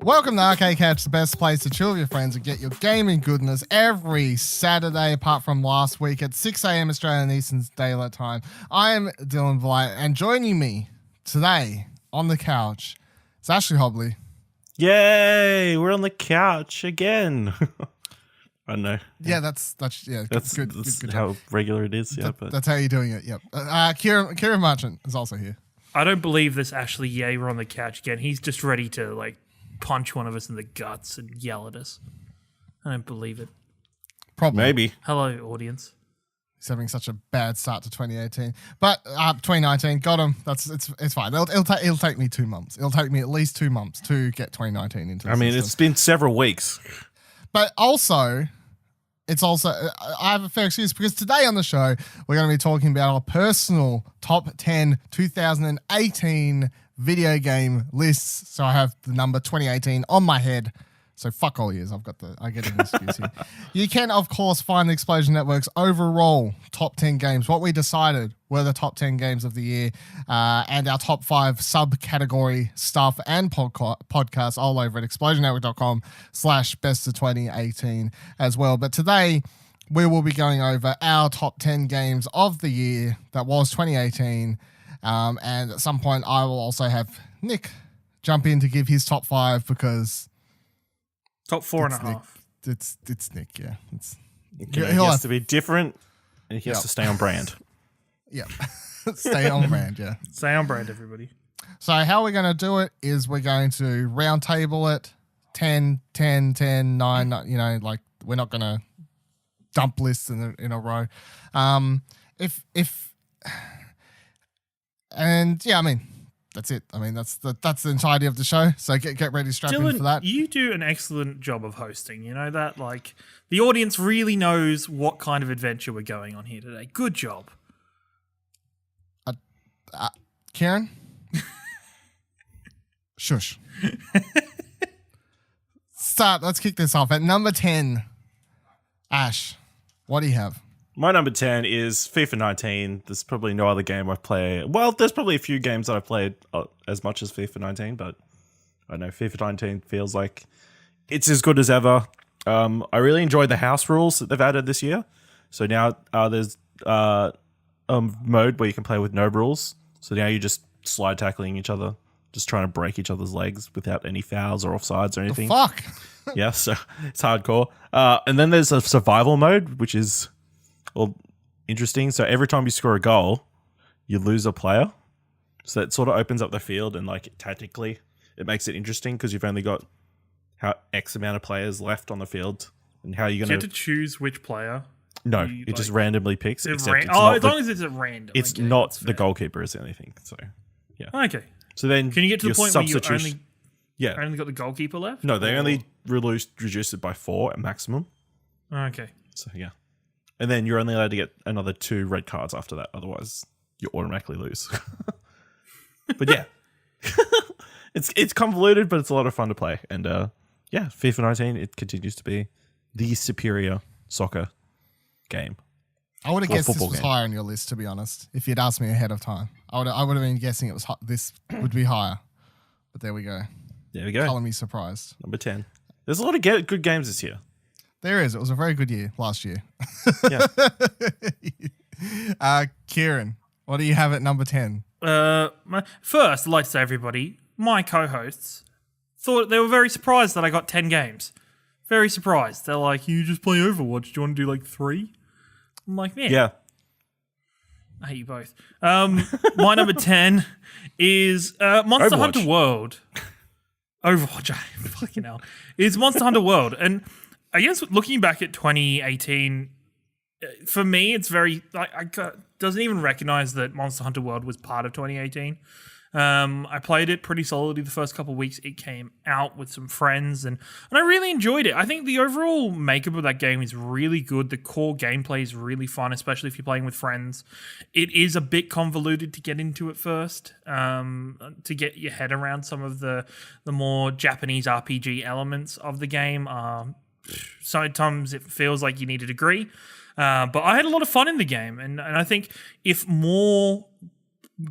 Welcome to Arcade Couch, the best place to chill with your friends and get your gaming goodness every Saturday, apart from last week at 6 a.m. Australian Eastern Daylight Time. I am Dylan Blight, and joining me today on the couch is Ashley Hobley. Yay! We're on the couch again. I don't know. Yeah, that's good how regular it is. Yeah, but that's how you're doing it. Yep. Ciaran Marchant is also here. I don't believe this, Ashley. Yeah, we're on the couch again. He's just ready to punch one of us in the guts and yell at us. I don't believe it. Probably. Maybe. Hello, audience. He's having such a bad start to 2018, but 2019 got him. It's fine. It'll take me 2 months. It'll take me at least 2 months to get 2019 into. I mean, system. it's been several weeks. But also, I have a fair excuse because today on the show, we're going to be talking about our personal top 10 2018 video game lists. So I have the number 2018 on my head. So fuck all years. I get an excuse here. You can, of course, find the Explosion Network's overall top 10 games. What we decided were the top 10 games of the year and our top 5 subcategory stuff and podcasts all over at explosionnetwork.com/best of 2018 as well. But today we will be going over our top 10 games of the year that was 2018. And at some point I will also have Nick jump in to give his top 5 because... Top 4.5. It's Nick, yeah. He has to be different, and he has to stay on brand. Yep. Stay on brand, yeah. Stay on brand, everybody. So how we're going to do it is we're going to round table it 10, 10, 10, 9, we're not going to dump lists in a row. That's it. I mean, that's the entirety of the show. So get ready, strap Dylan, in for that. You do an excellent job of hosting. You know that? The audience really knows what kind of adventure we're going on here today. Good job. Ciaran? Shush. Let's kick this off. At number 10, Ash, what do you have? My number 10 is FIFA 19. There's probably no other game I've played. Well, there's probably a few games that I've played as much as FIFA 19, but I know FIFA 19 feels like it's as good as ever. I really enjoyed the house rules that they've added this year. So now there's mode where you can play with no rules. So now you're just slide tackling each other, just trying to break each other's legs without any fouls or offsides or anything. The fuck? Yeah, so it's hardcore. And then there's a survival mode, which is... interesting. So every time you score a goal, you lose a player. So it sort of opens up the field and tactically it makes it interesting because you've only got X amount of players left on the field. And how you're going to choose which player? No, it just randomly picks. As long as it's at random. It's not the goalkeeper is anything. So yeah. Okay. So then can you get to the point where you only got the goalkeeper left? No, they only reduced it by 4 at maximum. Okay. So yeah. And then you're only allowed to get another 2 red cards after that. Otherwise, you automatically lose. But yeah, it's convoluted, but it's a lot of fun to play. And FIFA 19, it continues to be the superior soccer game. I would have guessed this was higher on your list, to be honest. If you'd asked me ahead of time, I would have been guessing this would be higher. But there we go. There we go. Color me surprised. Number 10. There's a lot of good games this year. There is. It was a very good year last year. Yeah. Ciaran, what do you have at number 10? First, I'd like to say, everybody, my co-hosts thought they were very surprised that I got 10 games. Very surprised. They're like, you just play Overwatch. Do you want to do 3? I'm like, yeah. I hate you both. My number 10 is Monster Hunter World. Overwatch. Fucking hell. It's Monster Hunter World. And I guess looking back at 2018, for me, it's very... doesn't even recognize that Monster Hunter World was part of 2018. I played it pretty solidly the first couple of weeks it came out with some friends, and I really enjoyed it. I think the overall makeup of that game is really good. The core gameplay is really fun, especially if you're playing with friends. It is a bit convoluted to get into at first, to get your head around some of the more Japanese RPG elements of the game. Sometimes it feels like you need a degree, but I had a lot of fun in the game, and I think if more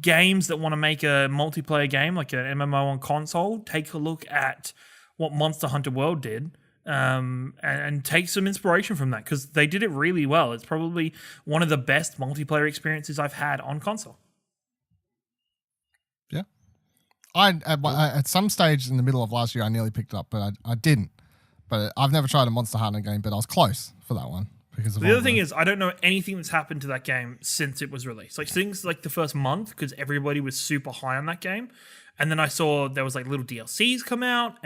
games that want to make a multiplayer game like an MMO on console take a look at what Monster Hunter World did, and take some inspiration from that, because they did it really well. It's probably one of the best multiplayer experiences I've had on console. Yeah. At some stage in the middle of last year, I nearly picked it up, but I didn't. But I've never tried a Monster Hunter game, but I was close for that one. Because of the other thing is, I don't know anything that's happened to that game since it was released. Like things like the first month, because everybody was super high on that game. And then I saw there was like little DLCs come out,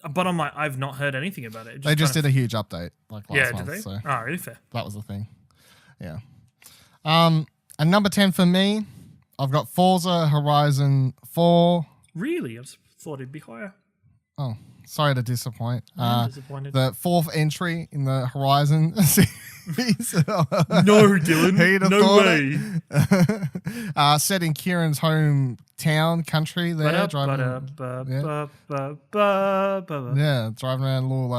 but I'm like, I've not heard anything about it. They just did a huge update like last month. Did they? So oh, really fair. that was the thing. Yeah. And number 10 for me, I've got Forza Horizon 4. Really? I thought it'd be higher. Oh, sorry to disappoint. I'm disappointed. The fourth entry in the Horizon series. No, Dylan. No way. Set in Ciaran's hometown country there. Driving around a little...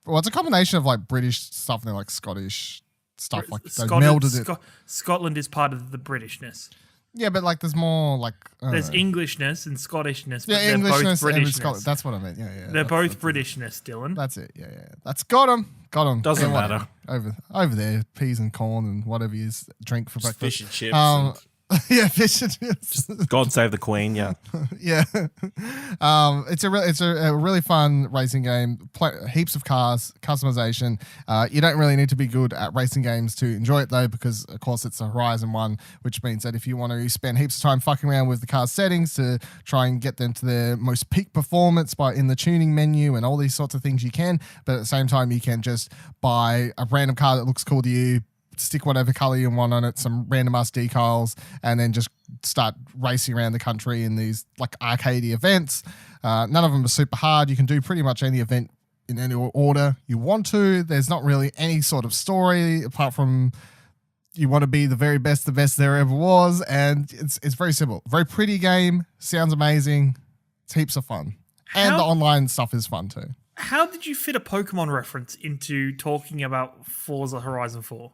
well, it's a combination of like British stuff and then like Scottish stuff. Like they melded it. Scotland is part of the Britishness. Yeah, but like there's more like there's Englishness and Scottishness, but yeah, they're both Britishness. And that's what I meant. Yeah. They're both Britishness, Dylan. That's it. Yeah. That's got him. Doesn't matter. Over there, peas and corn and whatever you drink for breakfast. Fish and chips. Yeah, fish and chips. God save the Queen. Yeah. Yeah. It's a really fun racing game. Heaps of cars, customization. You don't really need to be good at racing games to enjoy it though, because of course it's a Horizon one, which means that if you want to spend heaps of time fucking around with the car settings to try and get them to their most peak performance in the tuning menu and all these sorts of things, you can. But at the same time, you can just buy a random car that looks cool to you, stick whatever color you want on it, some random ass decals, and then just start racing around the country in these like arcadey events. None of them are super hard. You can do pretty much any event in any order you want to. There's not really any sort of story apart from you want to be the very best, the best there ever was, and it's very simple. Very pretty game, sounds amazing, it's heaps of fun. And the online stuff is fun too. How did you fit a Pokemon reference into talking about Forza Horizon 4?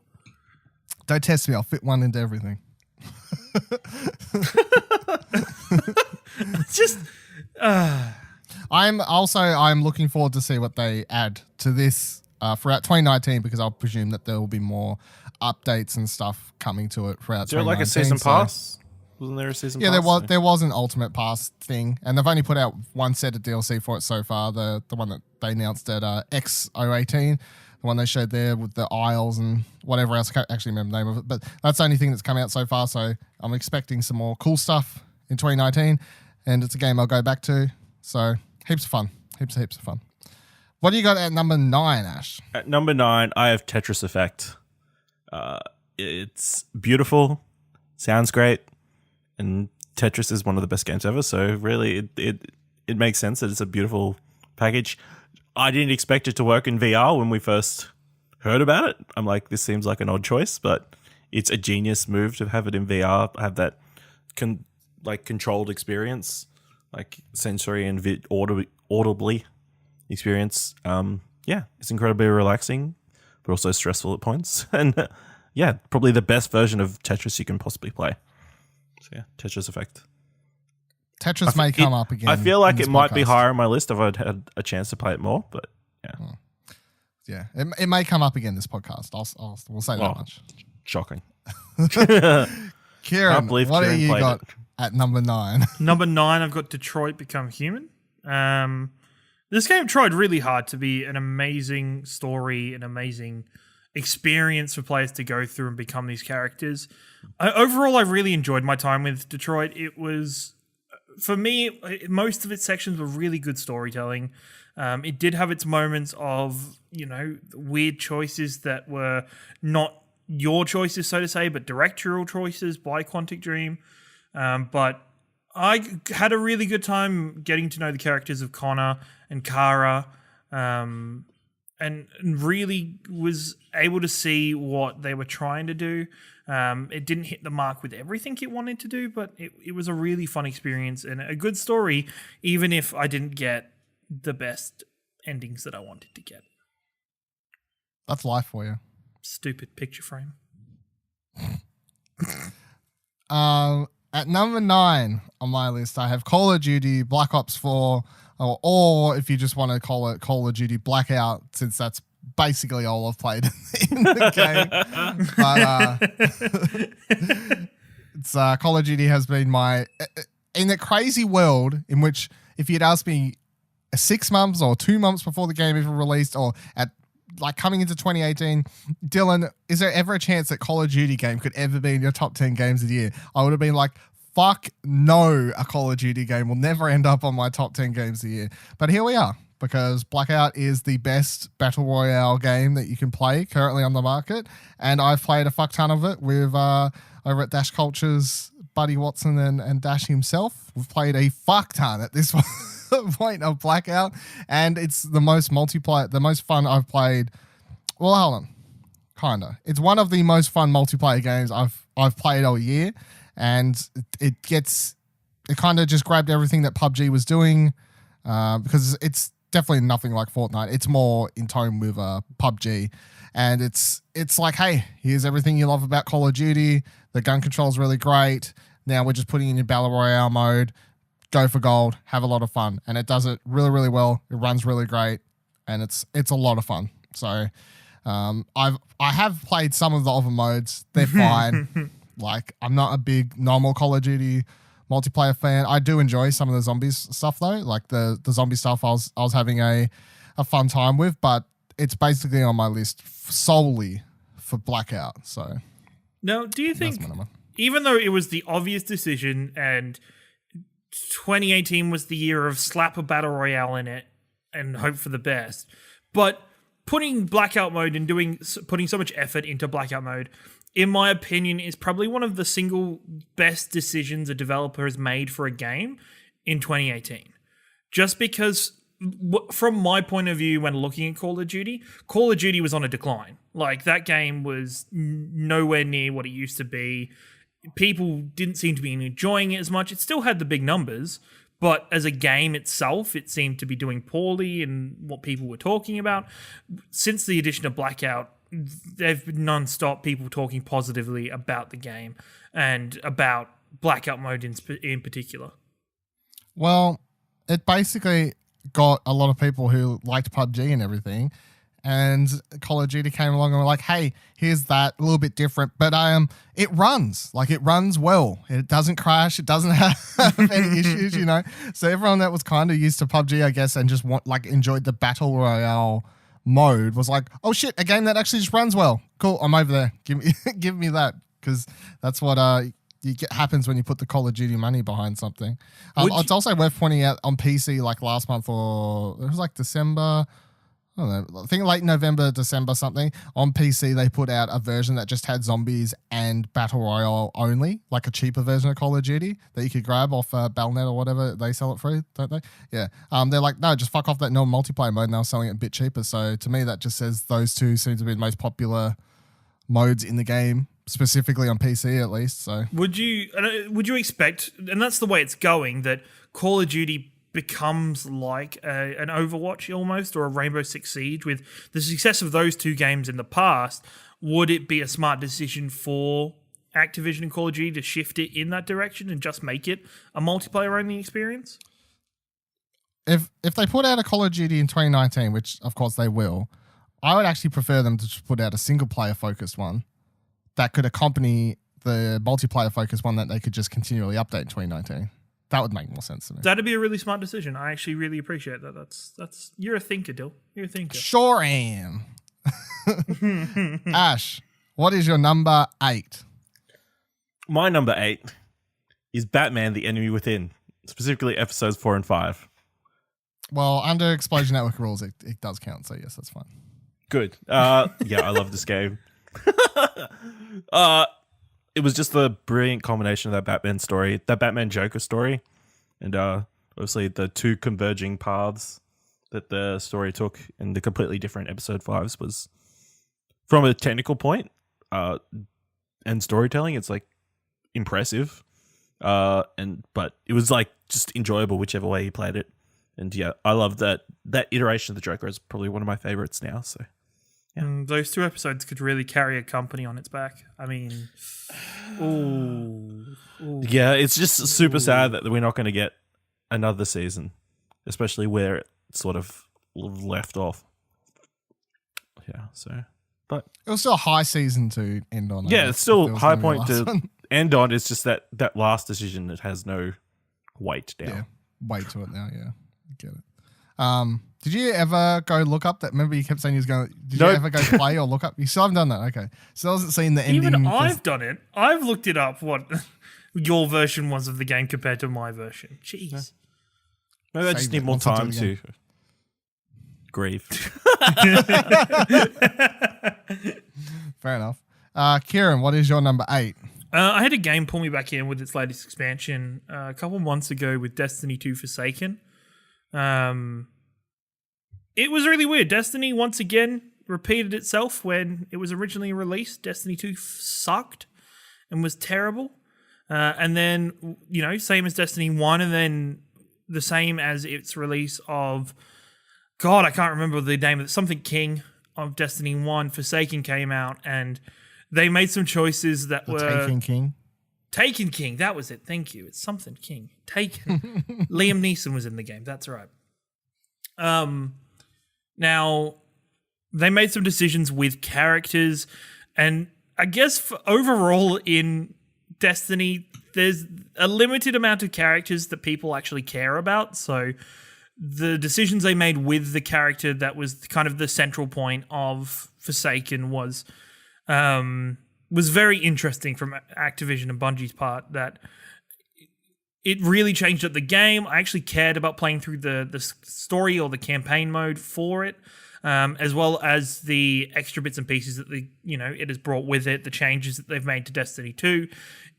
Don't test me. I'll fit one into everything. Just. I'm looking forward to see what they add to this throughout 2019, because I'll presume that there will be more updates and stuff coming to it throughout 2019. Is there like a season pass? Wasn't there a season pass? Yeah, there was an Ultimate Pass thing, and they've only put out one set of DLC for it so far. The one that they announced at X018. One they showed there with the aisles and whatever else. I can't actually remember the name of it, but that's the only thing that's come out so far. So I'm expecting some more cool stuff in 2019, and it's a game I'll go back to. So heaps of fun. Heaps of fun. What do you got at number 9, Ash? At number 9, I have Tetris Effect. It's beautiful, sounds great, and Tetris is one of the best games ever. So really, it makes sense that it's a beautiful package. I didn't expect it to work in VR when we first heard about it. I'm like, this seems like an odd choice, but it's a genius move to have it in VR, have that controlled experience, like sensory and audibly experience. It's incredibly relaxing, but also stressful at points. And probably the best version of Tetris you can possibly play. So yeah, Tetris Effect. Tetris may come up again. I feel like it might be higher on my list if I'd had a chance to play it more, but yeah. Yeah, it may come up again this podcast. We'll say that much. Shocking. Ciaran, what do you got at number 9? Number 9, I've got Detroit Become Human. This game tried really hard to be an amazing story, an amazing experience for players to go through and become these characters. Overall, I really enjoyed my time with Detroit. It was... For me, most of its sections were really good storytelling. It did have its moments of, weird choices that were not your choices, so to say, but directorial choices by Quantic Dream. But I had a really good time getting to know the characters of Connor and Kara, and really was able to see what they were trying to do. It didn't hit the mark with everything it wanted to do, but it was a really fun experience and a good story, even if I didn't get the best endings that I wanted to get. That's life for you. Stupid picture frame. At number 9 on my list, I have Call of Duty Black Ops 4 or if you just want to call it Call of Duty Blackout, since that's basically all I've played in the game. But it's Call of Duty has been my in a crazy world in which if you'd asked me 6 months or 2 months before the game even released, or at like coming into 2018, Dylan, is there ever a chance that Call of Duty game could ever be in your top 10 games of the year? I would have been like, fuck no, a Call of Duty game will never end up on my top 10 games of the year. But here we are, because Blackout is the best battle royale game that you can play currently on the market. And I've played a fuck ton of it with over at Dash Culture's Buddy Watson and Dash himself. We've played a fuck ton at this point of Blackout, and it's the most fun I've played. Well, hold on, kinda. It's one of the most fun multiplayer games I've played all year, and it kind of just grabbed everything that PUBG was doing, because it's definitely nothing like Fortnite. It's more in tone with PUBG, and it's like, hey, here's everything you love about Call of Duty. The gun control is really great. Now we're just putting in your battle royale mode. Go for gold, have a lot of fun, and it does it really, really well. It runs really great, and it's a lot of fun. So, I have played some of the other modes. They're fine. Like, I'm not a big normal Call of Duty multiplayer fan. I do enjoy some of the zombies stuff though, like the zombie stuff. I was having a fun time with, but it's basically on my list solely for Blackout. So, now, do you think, even though it was the obvious decision and 2018 was the year of slap a battle royale in it and hope for the best, but putting Blackout mode and putting so much effort into Blackout mode, in my opinion, is probably one of the single best decisions a developer has made for a game in 2018. Just because, from my point of view, when looking at Call of Duty was on a decline. Like, that game was nowhere near what it used to be. People didn't seem to be enjoying it as much. It still had the big numbers, but as a game itself, it seemed to be doing poorly in what people were talking about. Since the addition of Blackout, they've been non-stop people talking positively about the game and about Blackout mode in particular. Well, it basically got a lot of people who liked PUBG and everything, and Call of Duty came along and were like, hey, here's that, a little bit different, but it runs well. It doesn't crash. It doesn't have any issues, you know? So everyone that was kind of used to PUBG, I guess, and just enjoyed the Battle Royale mode was like, oh shit, a game that actually just runs well. Cool, I'm over there. Give me that, because that's what happens when you put the Call of Duty money behind something. It's also worth pointing out on PC, like last month, or it was like December, I don't know, I think late November, December something, on PC they put out a version that just had zombies and Battle Royale only, like a cheaper version of Call of Duty that you could grab off Bellnet or whatever. They sell it free, don't they? Yeah. They're like, no, just fuck off that normal multiplayer mode, and they were selling it a bit cheaper. So to me, that just says those two seem to be the most popular modes in the game, specifically on PC at least. So would you expect, and that's the way it's going, that Call of Duty becomes like an Overwatch almost, or a Rainbow Six Siege? With the success of those two games in the past, would it be a smart decision for Activision and Call of Duty to shift it in that direction and just make it a multiplayer only experience? If they put out a Call of Duty in 2019, which of course they will, I would actually prefer them to just put out a single player focused one that could accompany the multiplayer focused one that they could just continually update in 2019. That would make more sense to me. That'd be a really smart decision. I actually really appreciate that. That's you're a thinker, Dill. You're a thinker. Sure am. Ash, what is your number 8? My number 8 is Batman: The Enemy Within, specifically episodes 4 and 5. Well, under Explosion Network rules, it does count. So yes, that's fine. Good. Yeah, I love this game. It was just the brilliant combination of that Batman story, that Batman Joker story, and obviously the two converging paths that the story took in the completely different episode 5s was, from a technical point and storytelling, it's like impressive, but it was like just enjoyable whichever way you played it. And yeah, I love that iteration of the Joker is probably one of my favorites now. So yeah. Those two episodes could really carry a company on its back. I mean, ooh. Yeah, it's just super sad that we're not going to get another season. especially where it sort of left off. Yeah, so but It was still a high season to end on. yeah, it's still high point to end on. It's just that last decision that has no weight down. Yeah, weight to it now. Yeah, I get it. Did you ever go look up that? Remember, you kept saying you was going. Did you ever go play or look up? You still haven't done that. Okay, still hasn't seen the ending. Even I've done it. I've looked it up. What your version was of the game compared to my version. Jeez. Yeah. Maybe I just need more time to grieve. Fair enough. Ciaran, what is your number 8? I had a game pull me back in with its latest expansion a couple months ago with Destiny 2 Forsaken. It was really weird. Destiny, once again, repeated itself when it was originally released. Destiny 2 sucked and was terrible. And then, same as Destiny 1, and then the same as its release of... God, I can't remember the name of it. Something King of Destiny 1. Forsaken came out, and they made some choices that were... Taken King? Taken King, that was it. Thank you. It's something King. Taken. Liam Neeson was in the game. That's right. Now, they made some decisions with characters, and I guess overall in Destiny, there's a limited amount of characters that people actually care about, so the decisions they made with the character that was kind of the central point of Forsaken was very interesting from Activision and Bungie's part, that it really changed up the game. I actually cared about playing through the story or the campaign mode for it, as well as the extra bits and pieces that it has brought with it, the changes that they've made to Destiny 2.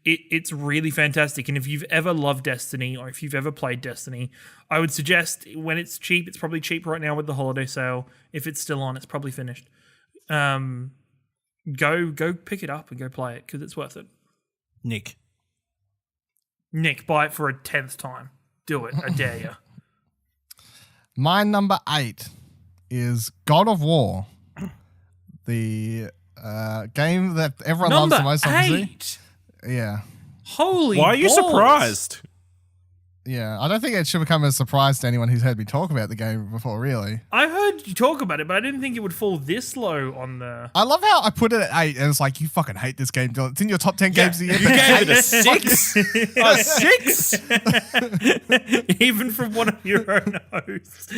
It's really fantastic. And if you've ever loved Destiny, or if you've ever played Destiny, I would suggest when it's cheap, it's probably cheap right now with the holiday sale. If it's still on, it's probably finished. Go pick it up and go play it, because it's worth it. Nick, buy it for a 10th time. Do it. I dare you. My number 8 is God of War. The game that everyone loves the most, obviously. 8? Yeah. Holy Why are you balls. surprised? Yeah, I don't think it should become a surprise to anyone who's heard me talk about the game before, really. I heard you talk about it, but I didn't think it would fall this low on the... I love how I put it at 8, and it's like, you fucking hate this game, Dylan. It's in your top 10 games of the year. You gave it a 6? A 6? Even from one of your own hosts.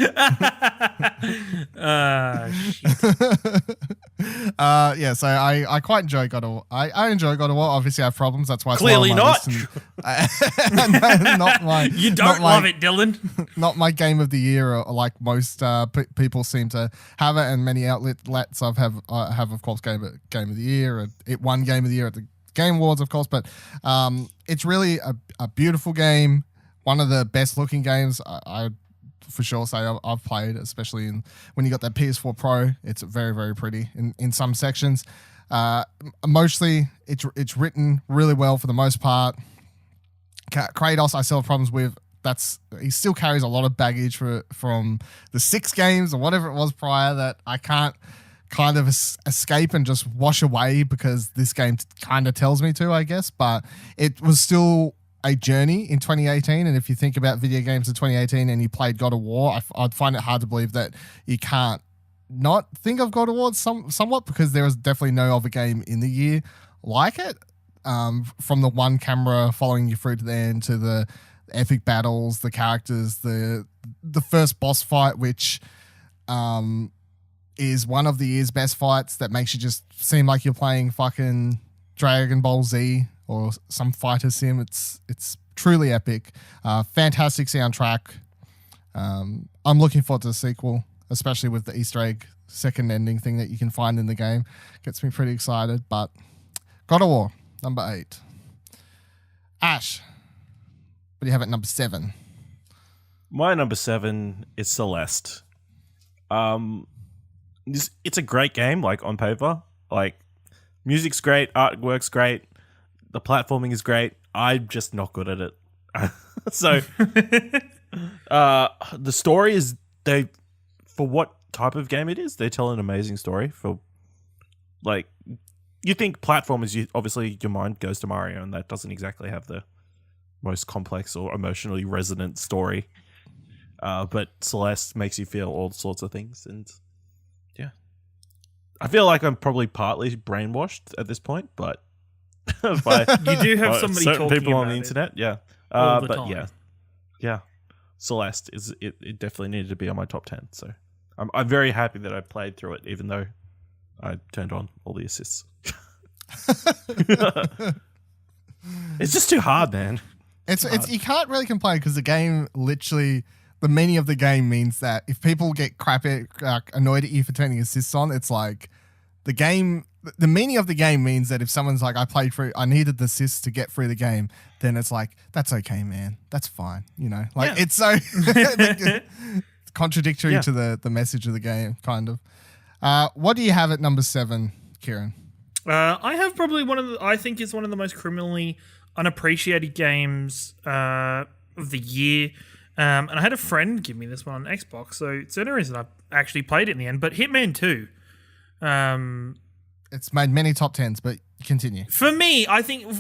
Yeah, so I quite enjoy God of War. I enjoy God of War. Obviously, I have problems. That's why it's Clearly not. Not my... You don't love it, Dylan. Not my game of the year, or like most people seem to have it, and many outlets have of course game of the year. It won game of the year at the Game Awards, of course, but it's really a beautiful game, one of the best looking games I for sure say I've played, especially when you got that PS4 Pro. It's very, very pretty in some sections. Mostly, it's written really well for the most part. Kratos, I still have problems with. He still carries a lot of baggage from the 6 games or whatever it was prior that I can't kind of escape and just wash away, because this game kind of tells me to, I guess. But it was still a journey in 2018, and if you think about video games in 2018 and you played God of War, I'd find it hard to believe that you can't not think of God of War somewhat, because there is definitely no other game in the year like it. From the one camera following you through to the end, to the epic battles, the characters, the first boss fight, which is one of the year's best fights, that makes you just seem like you're playing fucking Dragon Ball Z or some fighter sim. It's truly epic. Fantastic soundtrack. I'm looking forward to the sequel, especially with the Easter egg second ending thing that you can find in the game. Gets me pretty excited. But God of War, number 8. Ash, what do you have at number 7? My number 7 is Celeste. It's a great game, like on paper. Like, music's great, artwork's great, the platforming is great. I'm just not good at it. So, the story is for what type of game it is, they tell an amazing story. For like, you think platformers, obviously your mind goes to Mario, and that doesn't exactly have the most complex or emotionally resonant story. but Celeste makes you feel all sorts of things, and yeah, I feel like I'm probably partly brainwashed at this point, but by You do have somebody certain talking people on about the it internet, yeah, all the but time. yeah, Celeste is it definitely needed to be on my top 10, so I'm very happy that I played through it, even though I turned on all the assists. It's just too hard, man. It's you can't really complain because the game literally, the meaning of the game means that if people get annoyed at you for turning assists on, it's like the game. The meaning of the game means that if someone's like, I needed the assists to get through the game, then it's like, that's okay, man. That's fine. It's so contradictory to the message of the game, kind of. What do you have at number 7, Ciaran? I have probably I think it's one of the most criminally unappreciated games of the year. And I had a friend give me this one on Xbox, so it's the only reason I actually played it in the end. But Hitman 2. It's made many top 10s, but continue. For me, I think,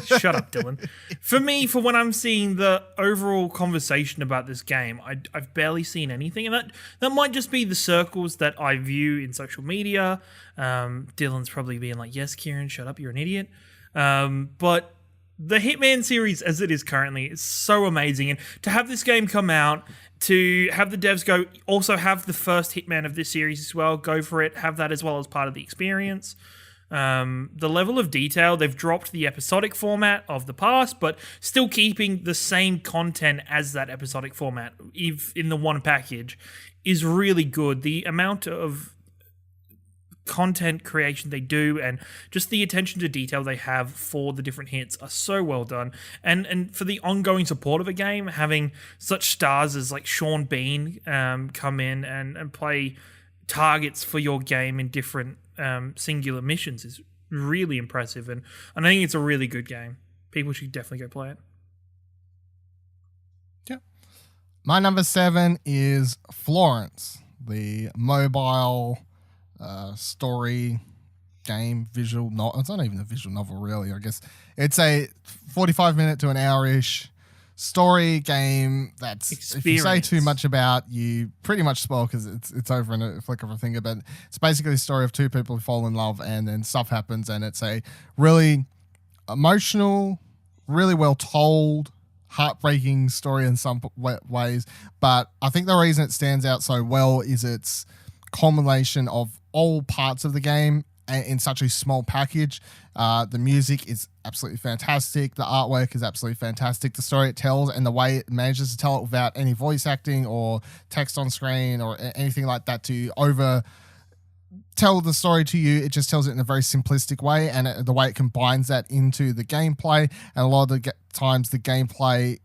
shut up, Dylan. For me, for when I'm seeing the overall conversation about this game, I've barely seen anything. And that might just be the circles that I view in social media. Dylan's probably being like, yes, Ciaran, shut up, you're an idiot. But the Hitman series as it is currently is so amazing. And to have this game come out, to have the devs also have the first Hitman of this series as well, go for it, have that as well as part of the experience. The level of detail, they've dropped the episodic format of the past, but still keeping the same content as that episodic format in the one package is really good. The amount of content creation they do and just the attention to detail they have for the different hits are so well done. And for the ongoing support of a game, having such stars as like Sean Bean come in and play targets for your game in different singular missions is really impressive, and I think it's a really good game. People should definitely go play it. Yeah. My number 7 is Florence, the mobile story game, visual novel. It's not even a visual novel, really. I guess it's a 45-minute to an hour-ish story game that's Experience. If you say too much about, you pretty much spoil because it's over in a flick of a finger. But it's basically a story of two people who fall in love and then stuff happens, and it's a really emotional, really well told, heartbreaking story in some ways. But I think the reason it stands out so well is its culmination of all parts of the game in such a small package. The music is absolutely fantastic. The artwork is absolutely fantastic. The story it tells and the way it manages to tell it without any voice acting or text on screen or anything like that to tell the story to you. It just tells it in a very simplistic way, and the way it combines that into the gameplay. And a lot of the times the gameplay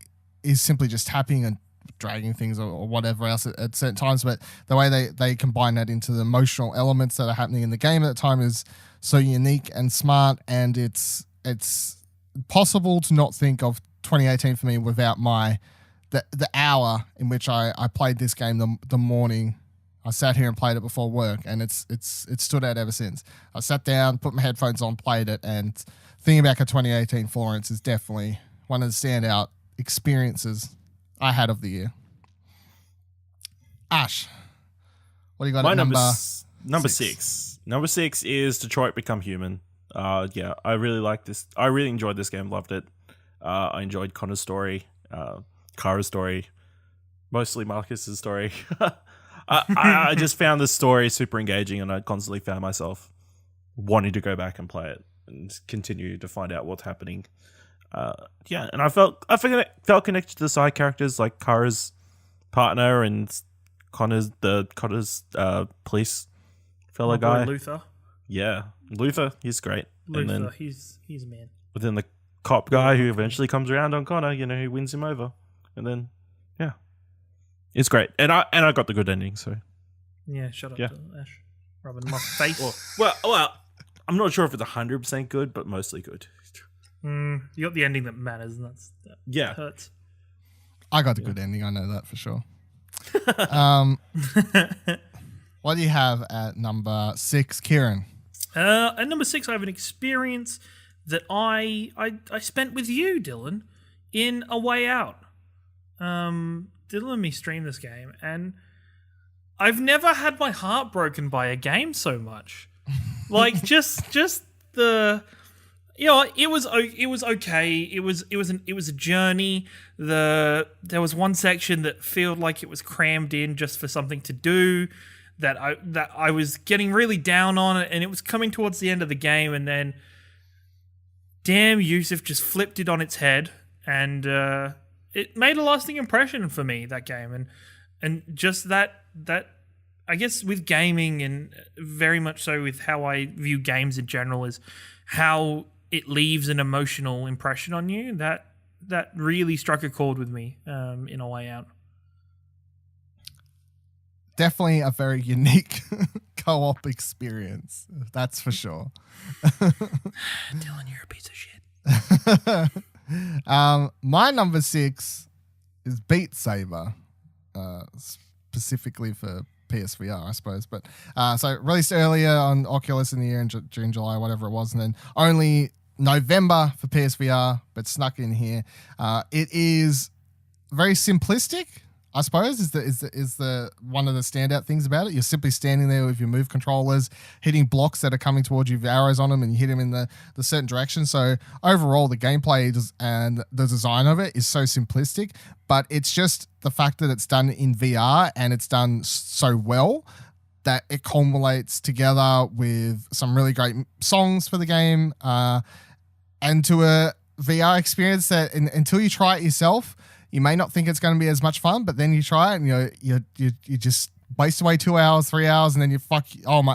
is simply just tapping and dragging things or whatever else at certain times, but the way they combine that into the emotional elements that are happening in the game at the time is so unique and smart, and it's possible to not think of 2018 for me without the hour in which I played this game the morning I sat here and played it before work, and it's stood out ever since. I sat down, put my headphones on, played it, and thinking back at 2018 Florence is definitely one of the standout experiences I had of the year. Ash, what do you got? My at number 6. Number 6 is Detroit Become Human. Yeah, I really like this. I really enjoyed this game. Loved it. I enjoyed Connor's story, Kara's story, mostly Marcus's story. I just found this story super engaging, and I constantly found myself wanting to go back and play it and continue to find out what's happening. Yeah, and I felt connected to the side characters like Kara's partner and Connor's police fellow guy. Luther. Yeah, Luther, he's great. Luther, and then, he's a man. But then the cop guy who eventually comes around on Connor, who wins him over, and then yeah, it's great. And I got the good ending. So yeah, shut up, Ash, rubbing my face. Well, I'm not sure if it's 100% good, but mostly good. You got the ending that matters, and that hurts. I got the good ending. I know that for sure. What do you have at number 6, Ciaran? At number 6, I have an experience that I spent with you, Dylan, in A Way Out. let me stream this game, and I've never had my heart broken by a game so much. Like just the, it was okay. It was a journey. There was one section that felt like it was crammed in just for something to do, that I was getting really down on it, and it was coming towards the end of the game, and then damn, Yusuf just flipped it on its head, and it made a lasting impression for me, that game, and just that I guess with gaming, and very much so with how I view games in general, is how it leaves an emotional impression on you. That really struck a chord with me in A Way Out. Definitely a very unique co-op experience, that's for sure. Dylan, you're a piece of shit. My number 6 is Beat Saber, specifically for PSVR, I suppose. But so released earlier on Oculus in the year, in June, July, whatever it was, and then only November for PSVR, but snuck in here. It is very simplistic, I suppose, is the one of the standout things about it. You're simply standing there with your Move controllers, hitting blocks that are coming towards you with arrows on them, and you hit them in the certain direction. So overall, the gameplay and the design of it is so simplistic, but it's just the fact that it's done in VR and it's done so well that it culminates together with some really great songs for the game, and to a VR experience that until you try it yourself, you may not think it's going to be as much fun, but then you try it and you just waste away 2 hours, 3 hours, and then my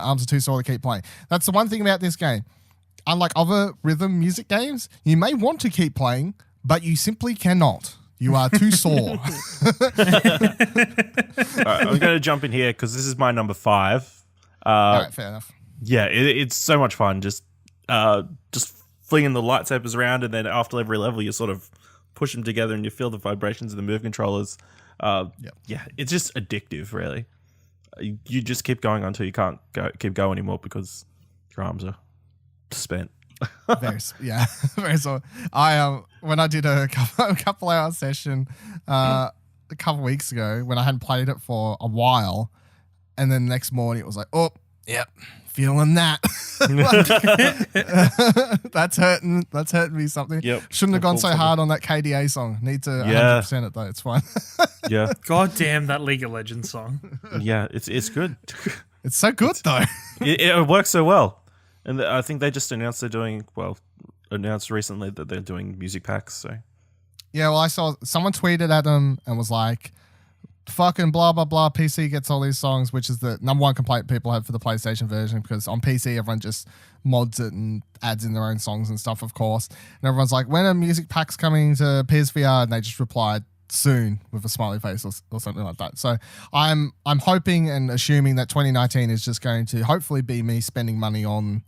arms are too sore to keep playing. That's the one thing about this game. Unlike other rhythm music games, you may want to keep playing, but you simply cannot. You are too sore. All right, I'm going to jump in here because this is my number 5. All right, fair enough. Yeah, it's so much fun. Just flinging the lightsabers around, and then after every level, you sort of push them together and you feel the vibrations of the Move controllers. Yeah, it's just addictive, really. You just keep going until you can't keep going anymore because your arms are spent. Very sore. When I did a couple hour session a couple weeks ago, when I hadn't played it for a while, and then the next morning it was like, oh, yep, feeling that. That's hurting me something. Yep. Shouldn't have gone so hard on that KDA song. Need to 100% it though. It's fine. Yeah. God damn that League of Legends song. Yeah, it's good. It's so good though. It works so well. And I think they just announced recently that they're doing music packs. So yeah, well, I saw someone tweeted at them and was like, fucking blah, blah, blah, PC gets all these songs, which is the number one complaint people have for the PlayStation version, because on PC, everyone just mods it and adds in their own songs and stuff, of course. And everyone's like, when are music packs coming to PSVR? And they just replied, soon, with a smiley face or something like that. So I'm hoping and assuming that 2019 is just going to hopefully be me spending money on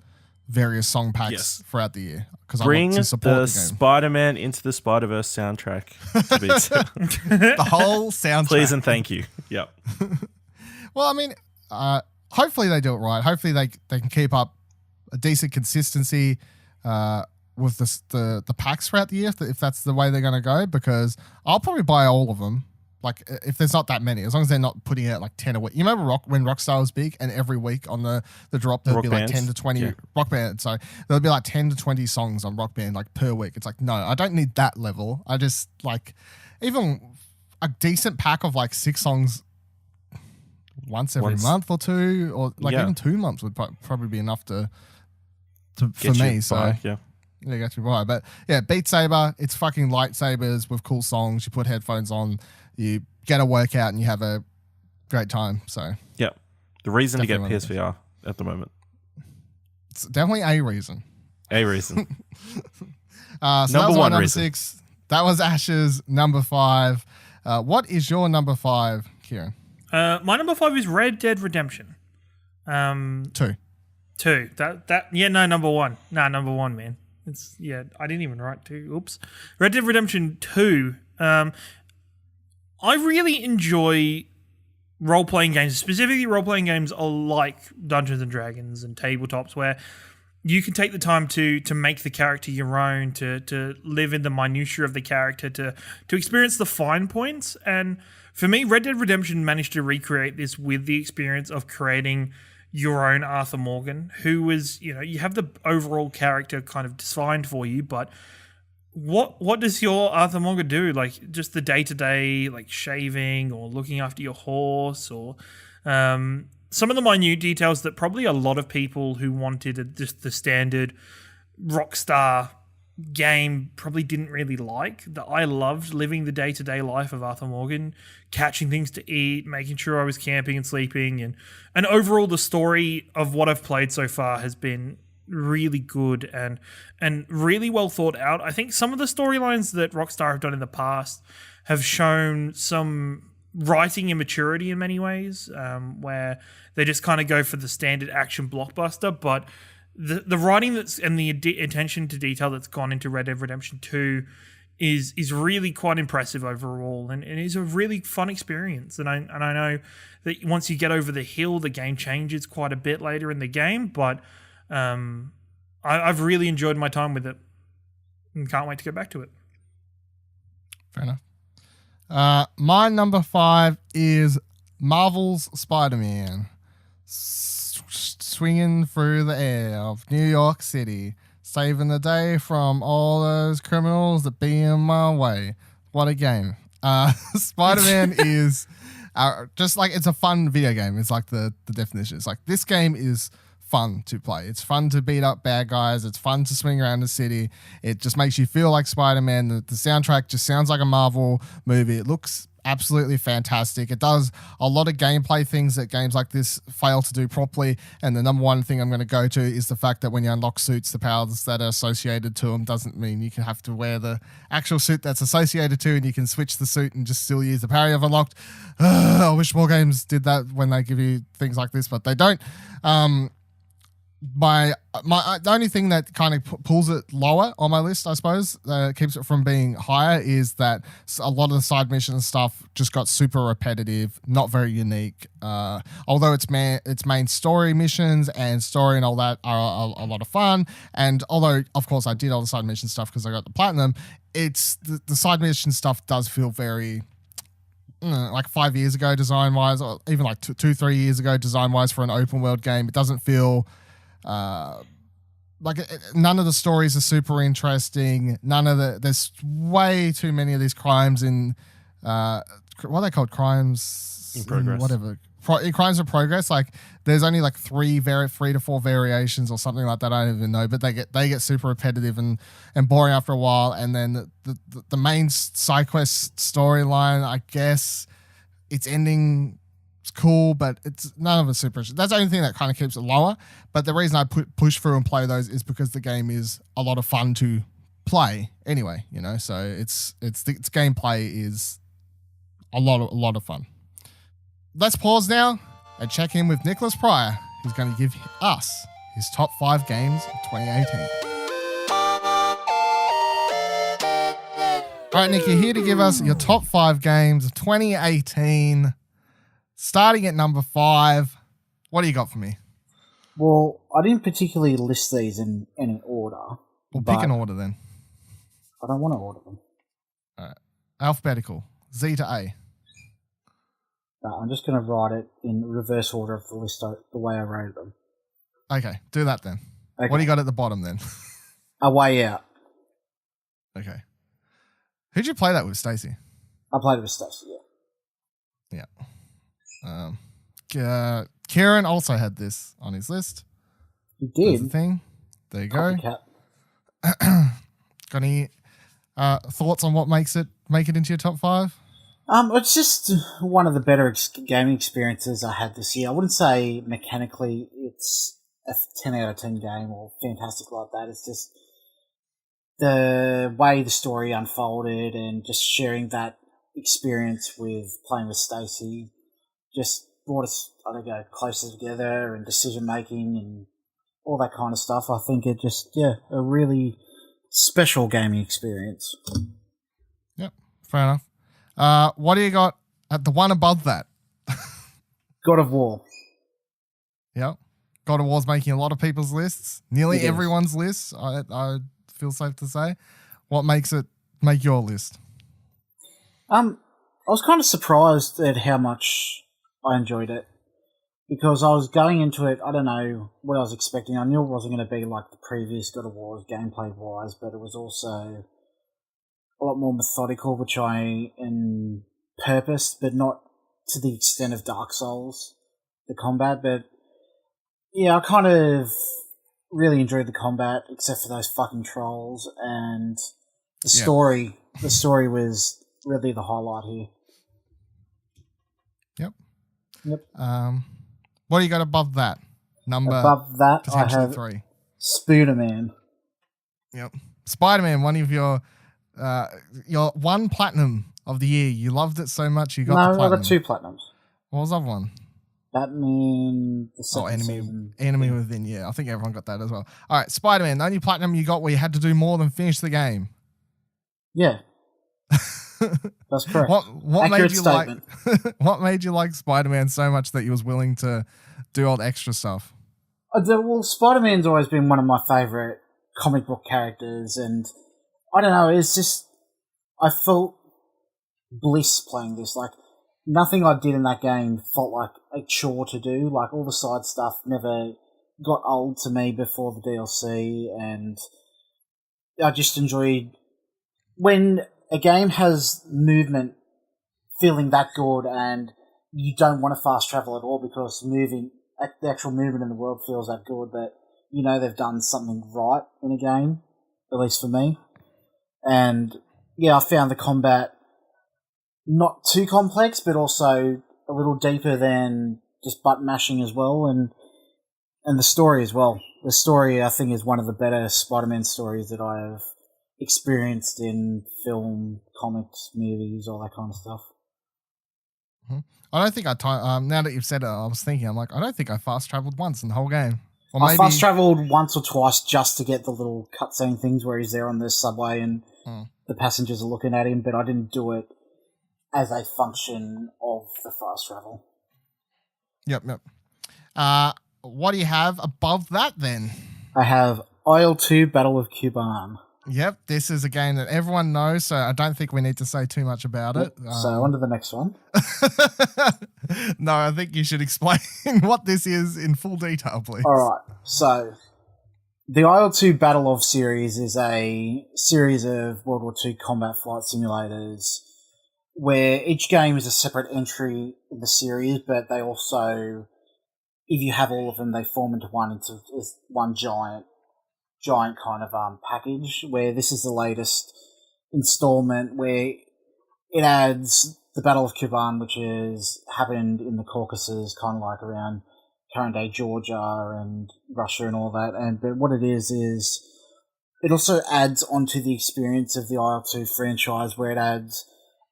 various song packs throughout the year, because I want to support the game. Spider-Man Into the Spider-Verse soundtrack to be the whole soundtrack. Please and thank you. Yep. Well, I mean, hopefully they do it right. Hopefully they can keep up a decent consistency with the packs throughout the year, if that's the way they're going to go, because I'll probably buy all of them. Like, if there's not that many, as long as they're not putting out like 10 a week. You remember when Rockstar was big, and every week on the drop there'd be like 10 to 20 Rock Band. So there'll be like 10 to 20 songs on Rock Band like per week. It's like, no, I don't need that level. I just like even a decent pack of like 6 songs once every month or two, or like even 2 months would probably be enough for me. So yeah, get you by. But yeah, Beat Saber, it's fucking lightsabers with cool songs. You put headphones on, you get a workout, and you have a great time. So yeah, the reason to get PSVR at the moment. It's definitely a reason. A reason. So number one, number 6. That was Ash's number 5. What is your number 5, Ciaran? My number 5 is Red Dead Redemption. 2. Number 1. Number 1, man. I didn't even write 2. Oops. Red Dead Redemption 2. I really enjoy role-playing games, specifically role-playing games like Dungeons & Dragons and tabletops, where you can take the time to make the character your own, to live in the minutiae of the character, to experience the fine points. And for me, Red Dead Redemption managed to recreate this with the experience of creating your own Arthur Morgan, who was, you have the overall character kind of defined for you, but what does your Arthur Morgan do? Like just the day-to-day, like shaving or looking after your horse, or some of the minute details that probably a lot of people who wanted just the standard Rockstar game probably didn't really like. That I loved living the day-to-day life of Arthur Morgan, catching things to eat, making sure I was camping and sleeping, and overall the story of what I've played so far has been really good and really well thought out. I think some of the storylines that Rockstar have done in the past have shown some writing immaturity in many ways, where they just kind of go for the standard action blockbuster, but the writing and the attention to detail that's gone into Red Dead Redemption 2 is really quite impressive overall, and it is a really fun experience. And I know that once you get over the hill, the game changes quite a bit later in the game, but I've really enjoyed my time with it and can't wait to go back to it. Fair enough. My number 5 is Marvel's Spider-Man. Swinging through the air of New York City, saving the day from all those criminals that be in my way. What a game. Spider-Man is just like, it's a fun video game. It's like the definition. It's like, this game is fun to play. It's fun to beat up bad guys. It's fun to swing around the city. It just makes you feel like Spider-Man. The soundtrack just sounds like a Marvel movie. It looks absolutely fantastic. It does a lot of gameplay things that games like this fail to do properly, and the number one thing I'm going to go to is the fact that when you unlock suits, the powers that are associated to them doesn't mean you can have to wear the actual suit that's associated to, and you can switch the suit and just still use the power you've unlocked. I wish more games did that when they give you things like this, but they don't. The only thing that kind of pulls it lower on my list, I suppose, keeps it from being higher, is that a lot of the side mission stuff just got super repetitive, not very unique. Although its main story missions and story and all that are a lot of fun, and although of course I did all the side mission stuff because I got the platinum, it's the side mission stuff does feel very like 5 years ago design wise, or even like 2-3 years ago design wise for an open world game. It doesn't feel like none of the stories are super interesting. There's way too many of these crimes in what are they called? Crimes in progress. Whatever. Crimes in progress. Like there's only like 3 to 4 variations or something like that. I don't even know, but they get super repetitive and boring after a while. And then the main side quest storyline, I guess its ending, it's cool, but it's none of it's super. That's the only thing that kind of keeps it lower. But the reason I push through and play those is because the game is a lot of fun to play anyway. So its gameplay is a lot of fun. Let's pause now and check in with Nicholas Pryor, who's going to give us his top 5 games of 2018. All right, Nick, you're here to give us your top 5 games of 2018. Starting at number 5, what do you got for me? Well, I didn't particularly list these in any order. Well, pick an order then. I don't want to order them. All right. Alphabetical, Z to A. No, I'm just going to write it in reverse order of the list, the way I wrote them. Okay, do that then. Okay. What do you got at the bottom then? A Way Out. Okay. Who'd you play that with, Stacey? I played it with Stacey, yeah. Ciaran also had this on his list. He did. That's the thing. There you go. Copycat. Got any thoughts on what make it into your top 5? It's just one of the better gaming experiences I had this year. I wouldn't say mechanically it's a 10 out of 10 game or fantastic like that. It's just the way the story unfolded and just sharing that experience with playing with Stacey just brought us, closer together, and decision making and all that kind of stuff. I think it just, a really special gaming experience. Yep, fair enough. What do you got at the one above that? God of War. Yep. God of War's making a lot of people's lists, nearly It is. everyone's lists. I feel safe to say. What makes it make your list? I was kind of surprised at how much I enjoyed it because I was going into it. I don't know what I was expecting. I knew it wasn't going to be like the previous God of Wars gameplay wise, but it was also a lot more methodical, which I purposed, but not to the extent of Dark Souls, the combat. But yeah, I kind of really enjoyed the combat, except for those fucking trolls, and the story. The story was really the highlight here. Yep. What do you got above that? Above that, I potentially have 3. Spider-Man. Yep. Spider-Man, one of your one platinum of the year. You loved it so much you got the No, I platinum. got 2 platinums. What was the other one? Batman, the second season. Enemy Within. Yeah, I think everyone got that as well. All right, Spider-Man, the only platinum you got where you had to do more than finish the game. Yeah. That's correct. What Accurate made you statement. what made you like Spider-Man so much that you was willing to do all the extra stuff? Well, Spider-Man's always been one of my favourite comic book characters, and I don't know, it's just, I felt bliss playing this. Like, nothing I did in that game felt like a chore to do. Like, all the side stuff never got old to me before the DLC, and I just enjoyed when a game has movement feeling that good and you don't want to fast travel at all because the actual movement in the world feels that good that you know they've done something right in a game, at least for me. And yeah, I found the combat not too complex, but also a little deeper than just button mashing as well, and the story as well. The story, I think, is one of the better Spider-Man stories that I have experienced in film, comics, movies, all that kind of stuff. I don't think now that you've said it, I was thinking, I'm like, I don't think I fast traveled once in the whole game. Or I fast traveled once or twice just to get the little cutscene things where he's there on the subway and the passengers are looking at him, but I didn't do it as a function of the fast travel. Yep. What do you have above that then? I have IL-2 Battle of Kuban. Yep, this is a game that everyone knows, so I don't think we need to say too much about it. So on to the next one. No, I think you should explain what this is in full detail, please. All right. So the IL-2 Battle of series is a series of World War II combat flight simulators where each game is a separate entry in the series, but they also, if you have all of them, they form into one giant kind of package, where this is the latest installment where it adds the Battle of Kuban, which has happened in the Caucasus, kind of like around current day Georgia and Russia and all that. But what it is it also adds onto the experience of the IL-2 franchise, where it adds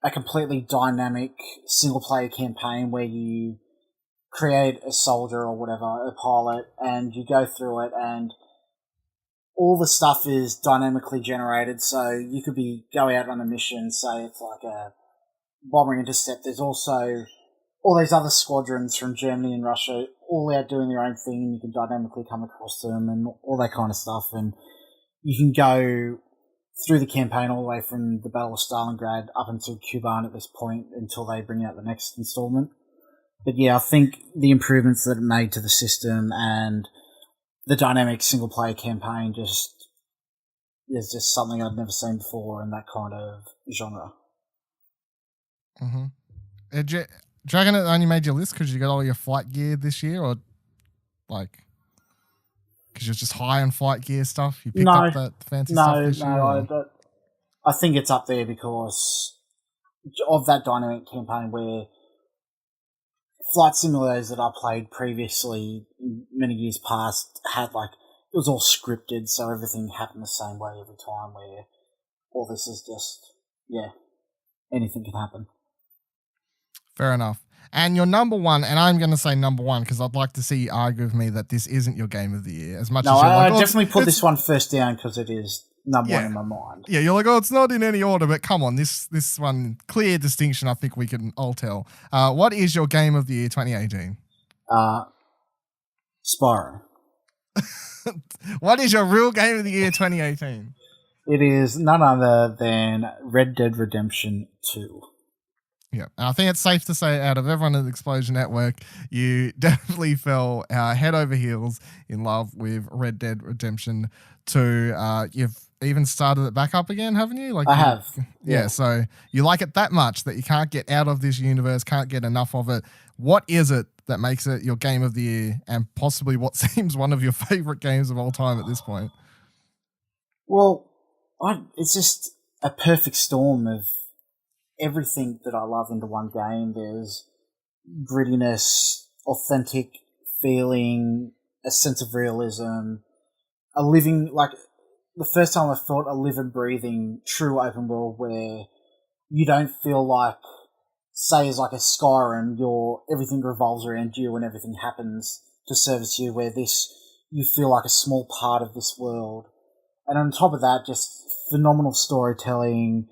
a completely dynamic single player campaign where you create a soldier or whatever, a pilot, and you go through it, and all the stuff is dynamically generated. So you could go out on a mission, say it's like a bomber intercept. There's also all these other squadrons from Germany and Russia, all out doing their own thing, and you can dynamically come across them and all that kind of stuff. And you can go through the campaign all the way from the Battle of Stalingrad up until Kuban at this point until they bring out the next installment. But yeah, I think the improvements that it made to the system and the dynamic single-player campaign is just something I'd never seen before in that kind of genre. Mm-hmm. Do you reckon it only made your list because you got all your flight gear this year, or like because you're just high on flight gear stuff? You picked up that fancy stuff this year? I think it's up there because of that dynamic campaign where flight simulators that I played previously many years past had it was all scripted, so everything happened the same way every time, where all this is just, anything can happen. Fair enough. And your number one, and I'm going to say number one because I'd like to see you argue with me that this isn't your game of the year as much as you're I definitely put this one first down because it is number one in my mind. Yeah, you're like, it's not in any order, but come on, this one, clear distinction, I think we can all tell. What is your game of the year 2018? Spyro. What is your real game of the year 2018? It is none other than Red Dead Redemption 2. Yeah, and I think it's safe to say out of everyone at the Explosion Network, you definitely fell head over heels in love with Red Dead Redemption 2. You've even started it back up again, haven't you? I have. Yeah, so you like it that much that you can't get out of this universe, can't get enough of it. What is it that makes it your game of the year and possibly what seems one of your favorite games of all time at this point? Well, it's just a perfect storm of everything that I love into one game. There's grittiness, authentic feeling, a sense of realism, a living, like, the first time I felt a living, breathing, true open world where you don't feel like, say, as like a Skyrim, everything revolves around you and everything happens to service you, where this, you feel like a small part of this world. And on top of that, just phenomenal storytelling,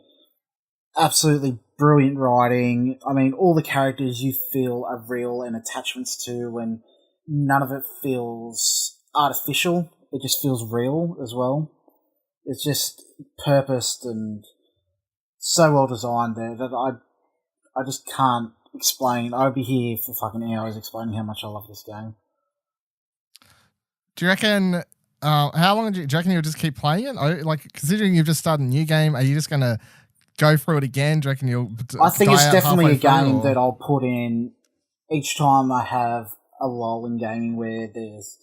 absolutely brilliant writing. I mean, all the characters you feel are real and attachments to, and none of it feels artificial. It just feels real as well. It's just purposed and so well designed there that I just can't explain. I'd be here for fucking hours explaining how much I love this game. Do you reckon? How long do you reckon you'll just keep playing it? Like, considering you've just started a new game, are you just gonna go through it again? Do you reckon you'll? I think it's definitely a game that I'll put in each time I have a lull in gaming where there's,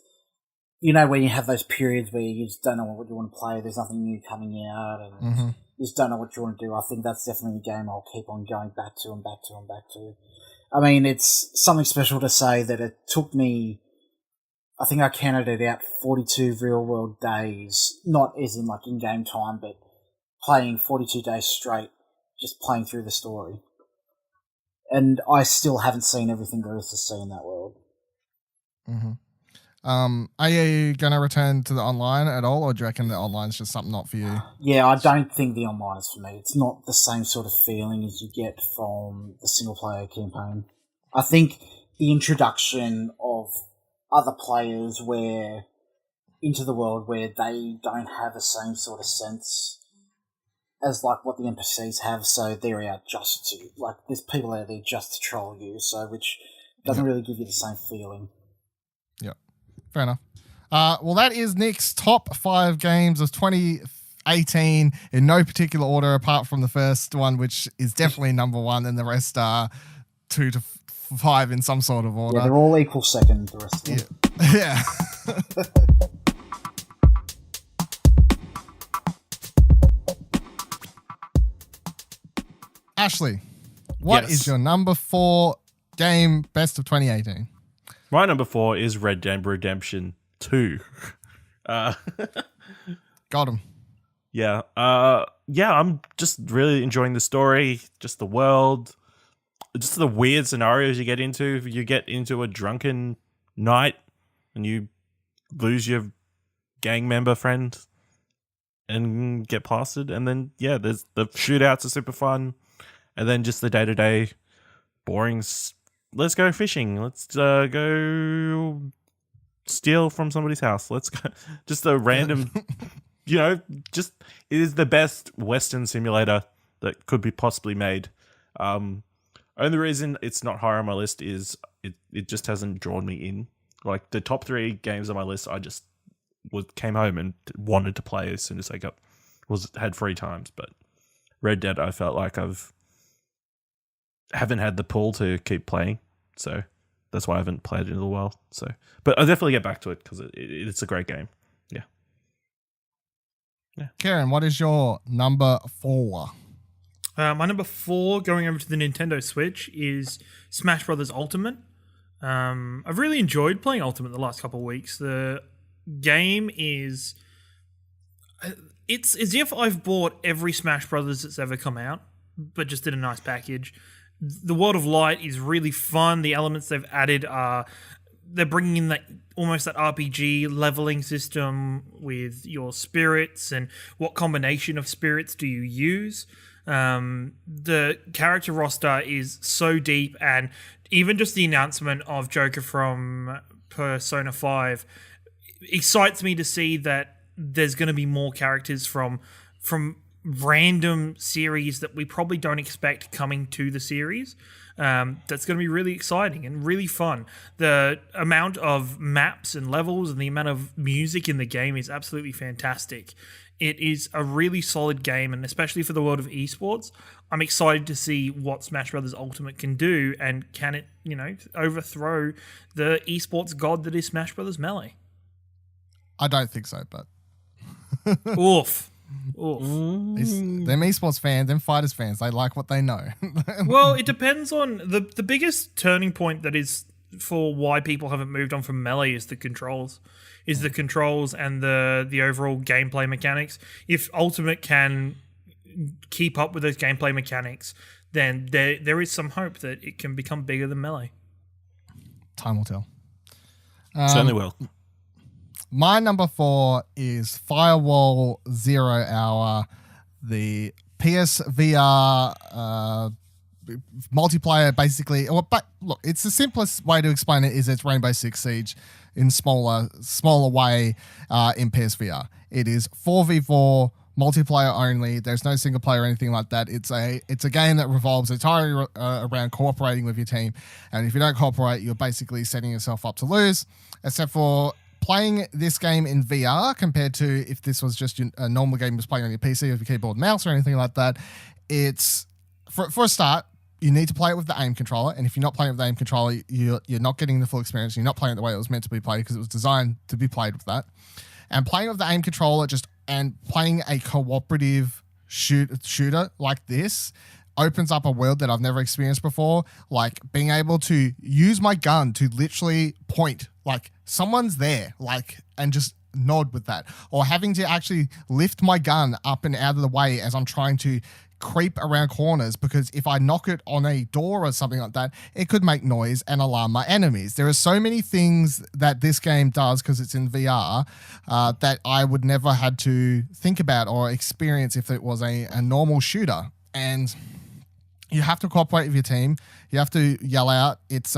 where you have those periods where you just don't know what you want to play. There's nothing new coming out, and you just don't know what you want to do. I think that's definitely a game I'll keep on going back to and back to and back to. I mean, it's something special to say that it took me, I think I counted it out, 42 real-world days, not as in like in-game time, but playing 42 days straight, just playing through the story. And I still haven't seen everything there is to see in that world. Are you going to return to the online at all, or do you reckon the online is just something not for you? Yeah, I don't think the online is for me. It's not the same sort of feeling as you get from the single-player campaign. I think the introduction of other players into the world where they don't have the same sort of sense as like what the NPCs have, so they're out just to, like, there's people out there just to troll you, so which doesn't really give you the same feeling. Yeah, fair enough. Well, that is Nick's top 5 games of 2018 in no particular order, apart from the first one, which is definitely number 1, and the rest are 2 to 5 in some sort of order. Yeah, they're all equal second, the rest of them. Yeah. Ashley, what is your number 4 game best of 2018? My number 4 is Red Dead Redemption 2. Got him. Yeah. I'm just really enjoying the story, just the world, just the weird scenarios you get into. You get into a drunken night and you lose your gang member friend and get plastered. And then, there's the shootouts are super fun. And then just the day-to-day boring, let's go fishing. Let's go steal from somebody's house. Let's go. Just a random, just it is the best Western simulator that could be possibly made. Only reason it's not higher on my list is it just hasn't drawn me in. Like the top 3 games on my list, I just came home and wanted to play as soon as I had free times. But Red Dead, I felt like haven't had the pull to keep playing, so that's why I haven't played it in a while. So, but I'll definitely get back to it because it's a great game. Yeah. Ciaran, what is your number 4? My number 4, going over to the Nintendo Switch, is Smash Brothers Ultimate. I've really enjoyed playing Ultimate the last couple of weeks. The game is, it's as if I've bought every Smash Brothers that's ever come out, but just in a nice package. The world of Light is really fun. The elements they've added they're bringing in almost that RPG leveling system with your spirits and what combination of spirits do you use. The character roster is so deep, and even just the announcement of Joker from Persona 5 excites me to see that there's going to be more characters from random series that we probably don't expect coming to the series. That's going to be really exciting and really fun. The amount of maps and levels and the amount of music in the game is absolutely fantastic. It is a really solid game, and especially for the world of esports, I'm excited to see what Smash Brothers Ultimate can do, and can it, overthrow the esports god that is Smash Brothers Melee. I don't think so, but Oof. them esports fans, them fighters fans, they like what they know. Well, it depends on the biggest turning point that is for why people haven't moved on from Melee is the controls. And the overall gameplay mechanics. If Ultimate can keep up with those gameplay mechanics, then there is some hope that it can become bigger than Melee. Time will tell. Certainly will. My number 4 is Firewall 0 Hour, the PSVR multiplayer, basically. But look, it's the simplest way to explain it is it's Rainbow Six Siege in smaller way in PSVR. It is 4v4 multiplayer only. There's no single player or anything like that. It's a game that revolves entirely around cooperating with your team, and if you don't cooperate, you're basically setting yourself up to lose. Except for playing this game in VR compared to if this was just a normal game you was playing on your PC with your keyboard and mouse or anything like that, it's for a start, you need to play it with the aim controller, and if you're not playing with the aim controller, you're not getting the full experience. You're not playing it the way it was meant to be played because it was designed to be played with that. And playing with the aim controller and playing a cooperative shooter like this opens up a world that I've never experienced before. Like being able to use my gun to literally point, like someone's there, like, and just nod with that, or having to actually lift my gun up and out of the way as I'm trying to creep around corners, because if I knock it on a door or something like that, it could make noise and alarm my enemies. There are so many things that this game does because it's in VR that I would never had to think about or experience if it was a normal shooter. And you have to cooperate with your team. You have to yell out. It's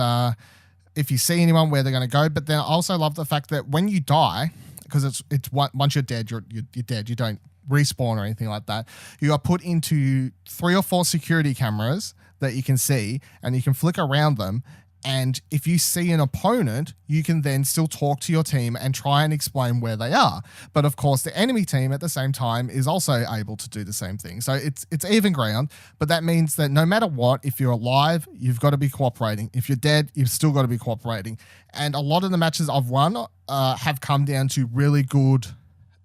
if you see anyone, where they're going to go. But then I also love the fact that when you die, because it's once you're dead, you're dead. You don't respawn or anything like that. You are put into 3 or 4 security cameras that you can see, and you can flick around them. And if you see an opponent, you can then still talk to your team and try and explain where they are. But of course, the enemy team at the same time is also able to do the same thing. So it's even ground, but that means that no matter what, if you're alive, you've got to be cooperating. If you're dead, you've still got to be cooperating. And a lot of the matches I've won have come down to really good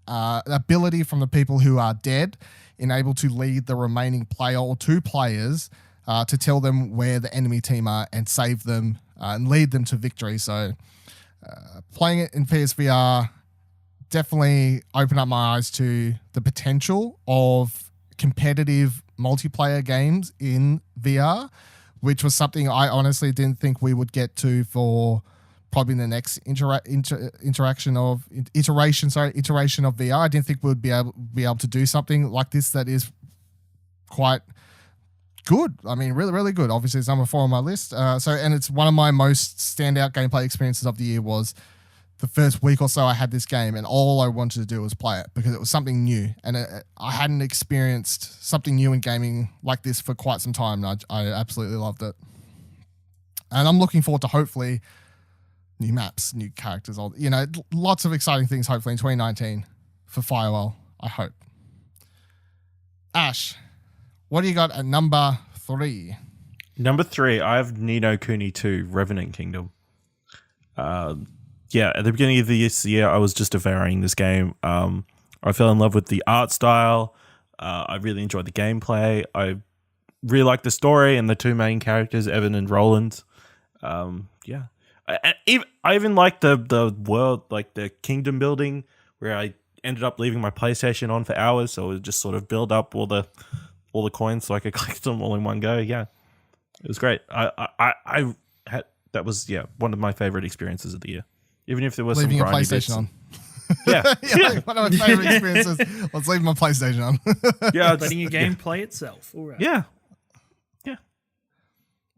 ability from the people who are dead in able to lead the remaining player or 2 players to tell them where the enemy team are and save them and lead them to victory. So playing it in PSVR definitely opened up my eyes to the potential of competitive multiplayer games in VR, which was something I honestly didn't think we would get to for probably the next iteration of VR. I didn't think we'd be able to do something like this that is quite good. I mean, really, really good. Obviously, it's number 4 on my list. And it's one of my most standout gameplay experiences of the year. Was the first week or so I had this game, and all I wanted to do was play it because it was something new, and I hadn't experienced something new in gaming like this for quite some time. And I absolutely loved it, and I'm looking forward to hopefully new maps, new characters, lots of exciting things hopefully in 2019 for Firewall, I hope. Ash, what do you got at number 3? Number 3, I have Ni no Kuni 2 Revenant Kingdom. At the beginning of this year, I was just devouring this game. I fell in love with the art style. I really enjoyed the gameplay. I really liked the story and the 2 main characters, Evan and Roland. I even liked the world, like the kingdom building, where I ended up leaving my PlayStation on for hours, so it would just sort of build up all the coins so I could collect them all in one go. Yeah, it was great. That was one of my favorite experiences of the year. Even if there was leaving some your grindy PlayStation bits. on. Yeah, one of my favorite experiences. Let's leave my PlayStation on. Yeah, letting your game play itself. All right. Yeah.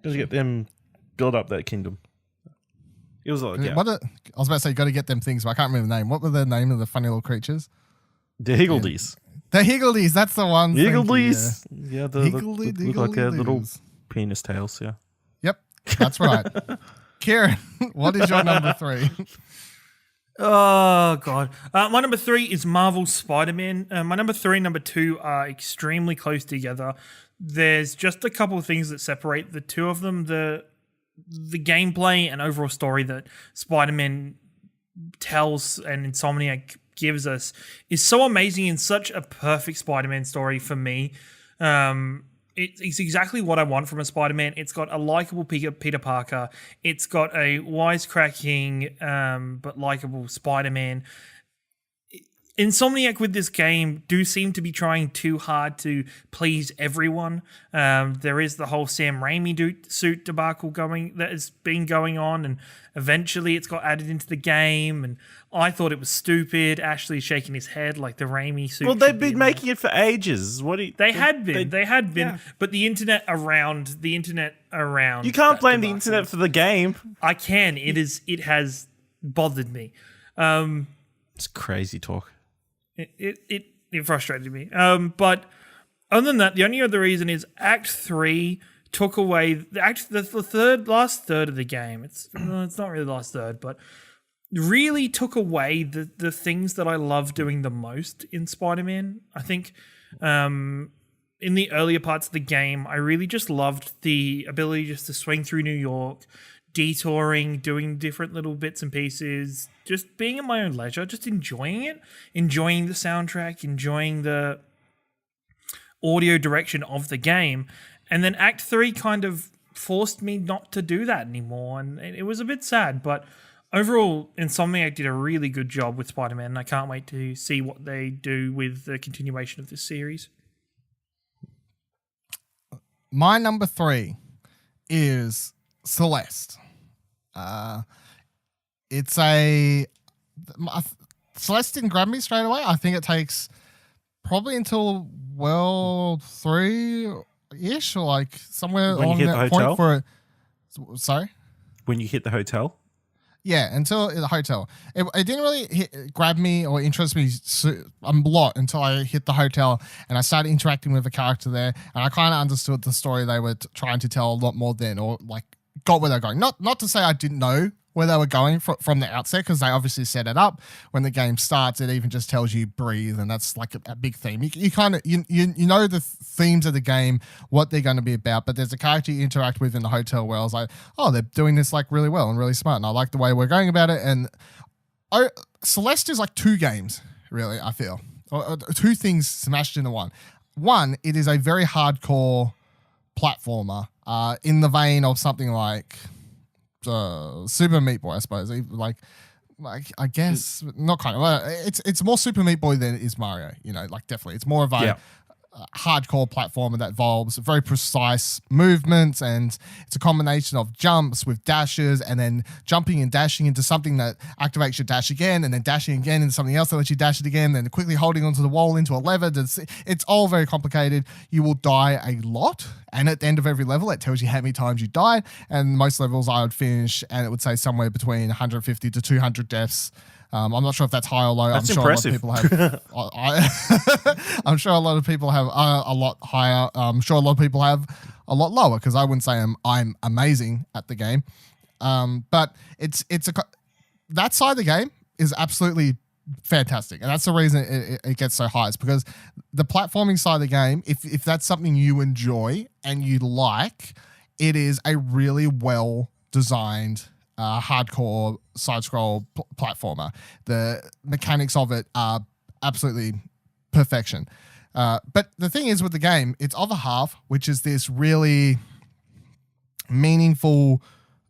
Just get them build up that kingdom. It was like, yeah. I was about to say, you got to get them things, but I can't remember the name. What were the name of the funny little creatures? The Higgledies. The Higgledies, that's the one. Higgledies. Yeah, the Higgledy look like their little penis tails, yeah. Yep, that's right. Ciaran, what is your number 3? Oh, God. My number 3 is Marvel's Spider-Man. My number 3 and number 2 are extremely close together. There's just a couple of things that separate the two of them. The gameplay and overall story that Spider-Man tells and Insomniac gives us is so amazing and such a perfect Spider-Man story for me. It's exactly what I want from a Spider-Man. It's got a likable Peter Parker. It's got a wisecracking but likable Spider-Man. Insomniac with this game do seem to be trying too hard to please everyone. There is the whole Sam Raimi suit debacle that has been going on, and eventually it's got added into the game, and I thought it was stupid. Ashley's shaking his head like the Raimi suit. Well, they've been making it for ages. They had been, yeah. But the internet around. You can't blame the internet for the game. I can. It has bothered me. It's crazy talk. It frustrated me. But other than that, the only other reason is Act 3 took away the last third of the game. It's not really the last third, but really took away the things that I love doing the most in Spider-Man. I think in the earlier parts of the game, I really just loved the ability just to swing through New York, detouring, doing different little bits and pieces, just being at my own leisure, just enjoying it, enjoying the soundtrack, enjoying the audio direction of the game. And then Act 3 kind of forced me not to do that anymore, and it was a bit sad, but overall, Insomniac did a really good job with Spider-Man, and I can't wait to see what they do with the continuation of this series. My number 3 is Celeste. Celeste didn't grab me straight away. I think it takes probably until World 3-ish, or like somewhere when along you hit that the hotel? point for it. Sorry? When you hit the hotel? Yeah, until the hotel. It didn't really grab me or interest me a lot until I hit the hotel and I started interacting with the character there, and I kind of understood the story they were trying to tell a lot more then, or like got where they're going. Not to say I didn't know where they were going from the outset, because they obviously set it up. When the game starts, it even just tells you breathe, and that's like a big theme. You kind of you know the themes of the game, what they're going to be about, but there's a character you interact with in the hotel where I was like, oh, they're doing this like really well and really smart, and I like the way we're going about it. And Celeste is like 2 games, really, I feel. Or 2 things smashed into one. One, it is a very hardcore platformer, in the vein of something like Super Meat Boy, I suppose. Like I guess not kind of. It's more Super Meat Boy than it is Mario. You know, like definitely, it's more of a hardcore platformer that involves very precise movements, and it's a combination of jumps with dashes, and then jumping and dashing into something that activates your dash again, and then dashing again into something else that lets you dash it again, then quickly holding onto the wall into a lever. It's all very complicated. You will die a lot, and at the end of every level, it tells you how many times you died, and most levels I would finish, and it would say somewhere between 150 to 200 deaths. I'm not sure if that's high or low. That's I'm sure impressive. A lot of people have. I'm sure a lot of people have a lot higher. I'm sure a lot of people have a lot lower, because I wouldn't say I'm amazing at the game. But that side of the game is absolutely fantastic, and that's the reason it gets so high. It's because the platforming side of the game, if that's something you enjoy and you like, it is a really well designed hardcore side-scroll platformer. The mechanics of it are absolutely perfection. But the thing is with the game, its other half, which is this really meaningful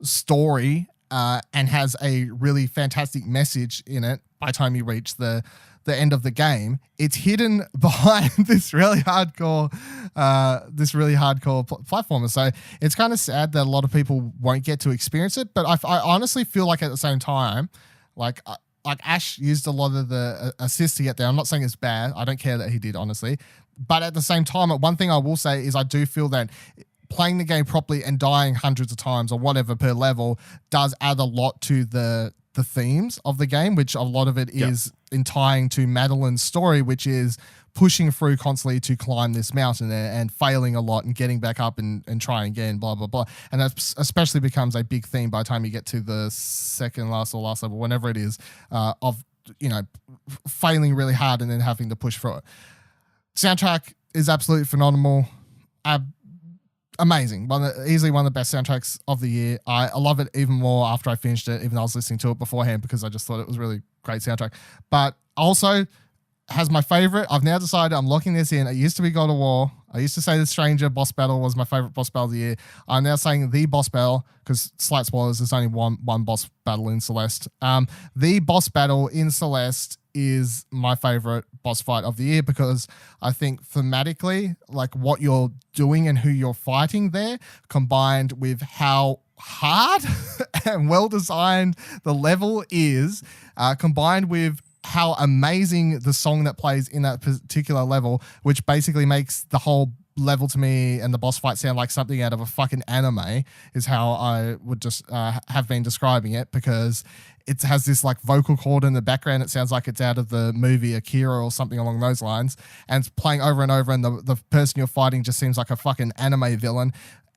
story and has a really fantastic message in it by the time you reach the end of the game, it's hidden behind this really hardcore platformer. So it's kind of sad that a lot of people won't get to experience it. But I honestly feel like at the same time, like Ash used a lot of the assists to get there. I'm not saying it's bad. I don't care that he did, honestly. But at the same time, one thing I will say is I do feel that playing the game properly and dying hundreds of times or whatever per level does add a lot to the themes of the game, which a lot of it is in tying to Madeline's story, which is pushing through constantly to climb this mountain and failing a lot and getting back up and trying again, blah, blah, blah. And that especially becomes a big theme by the time you get to the second last or last level, whenever it is, of, failing really hard and then having to push through it. Soundtrack is absolutely phenomenal. Amazing. Easily one of the best soundtracks of the year. I love it even more after I finished it, even though I was listening to it beforehand because I just thought it was really great soundtrack. But also has my favorite. I've now decided I'm locking this in. It used to be God of War. I used to say the Stranger boss battle was my favorite boss battle of the year. I'm now saying the boss battle because slight spoilers, there's only one boss battle in Celeste. The boss battle in Celeste is my favorite boss fight of the year because I think thematically, like what you're doing and who you're fighting there, combined with how hard and well designed the level is, combined with how amazing the song that plays in that particular level, which basically makes the whole level to me and the boss fight sound like something out of a fucking anime, is how I would just have been describing it, because it has this like vocal chord in the background. It sounds like it's out of the movie Akira or something along those lines, and it's playing over and over, and the person you're fighting just seems like a fucking anime villain.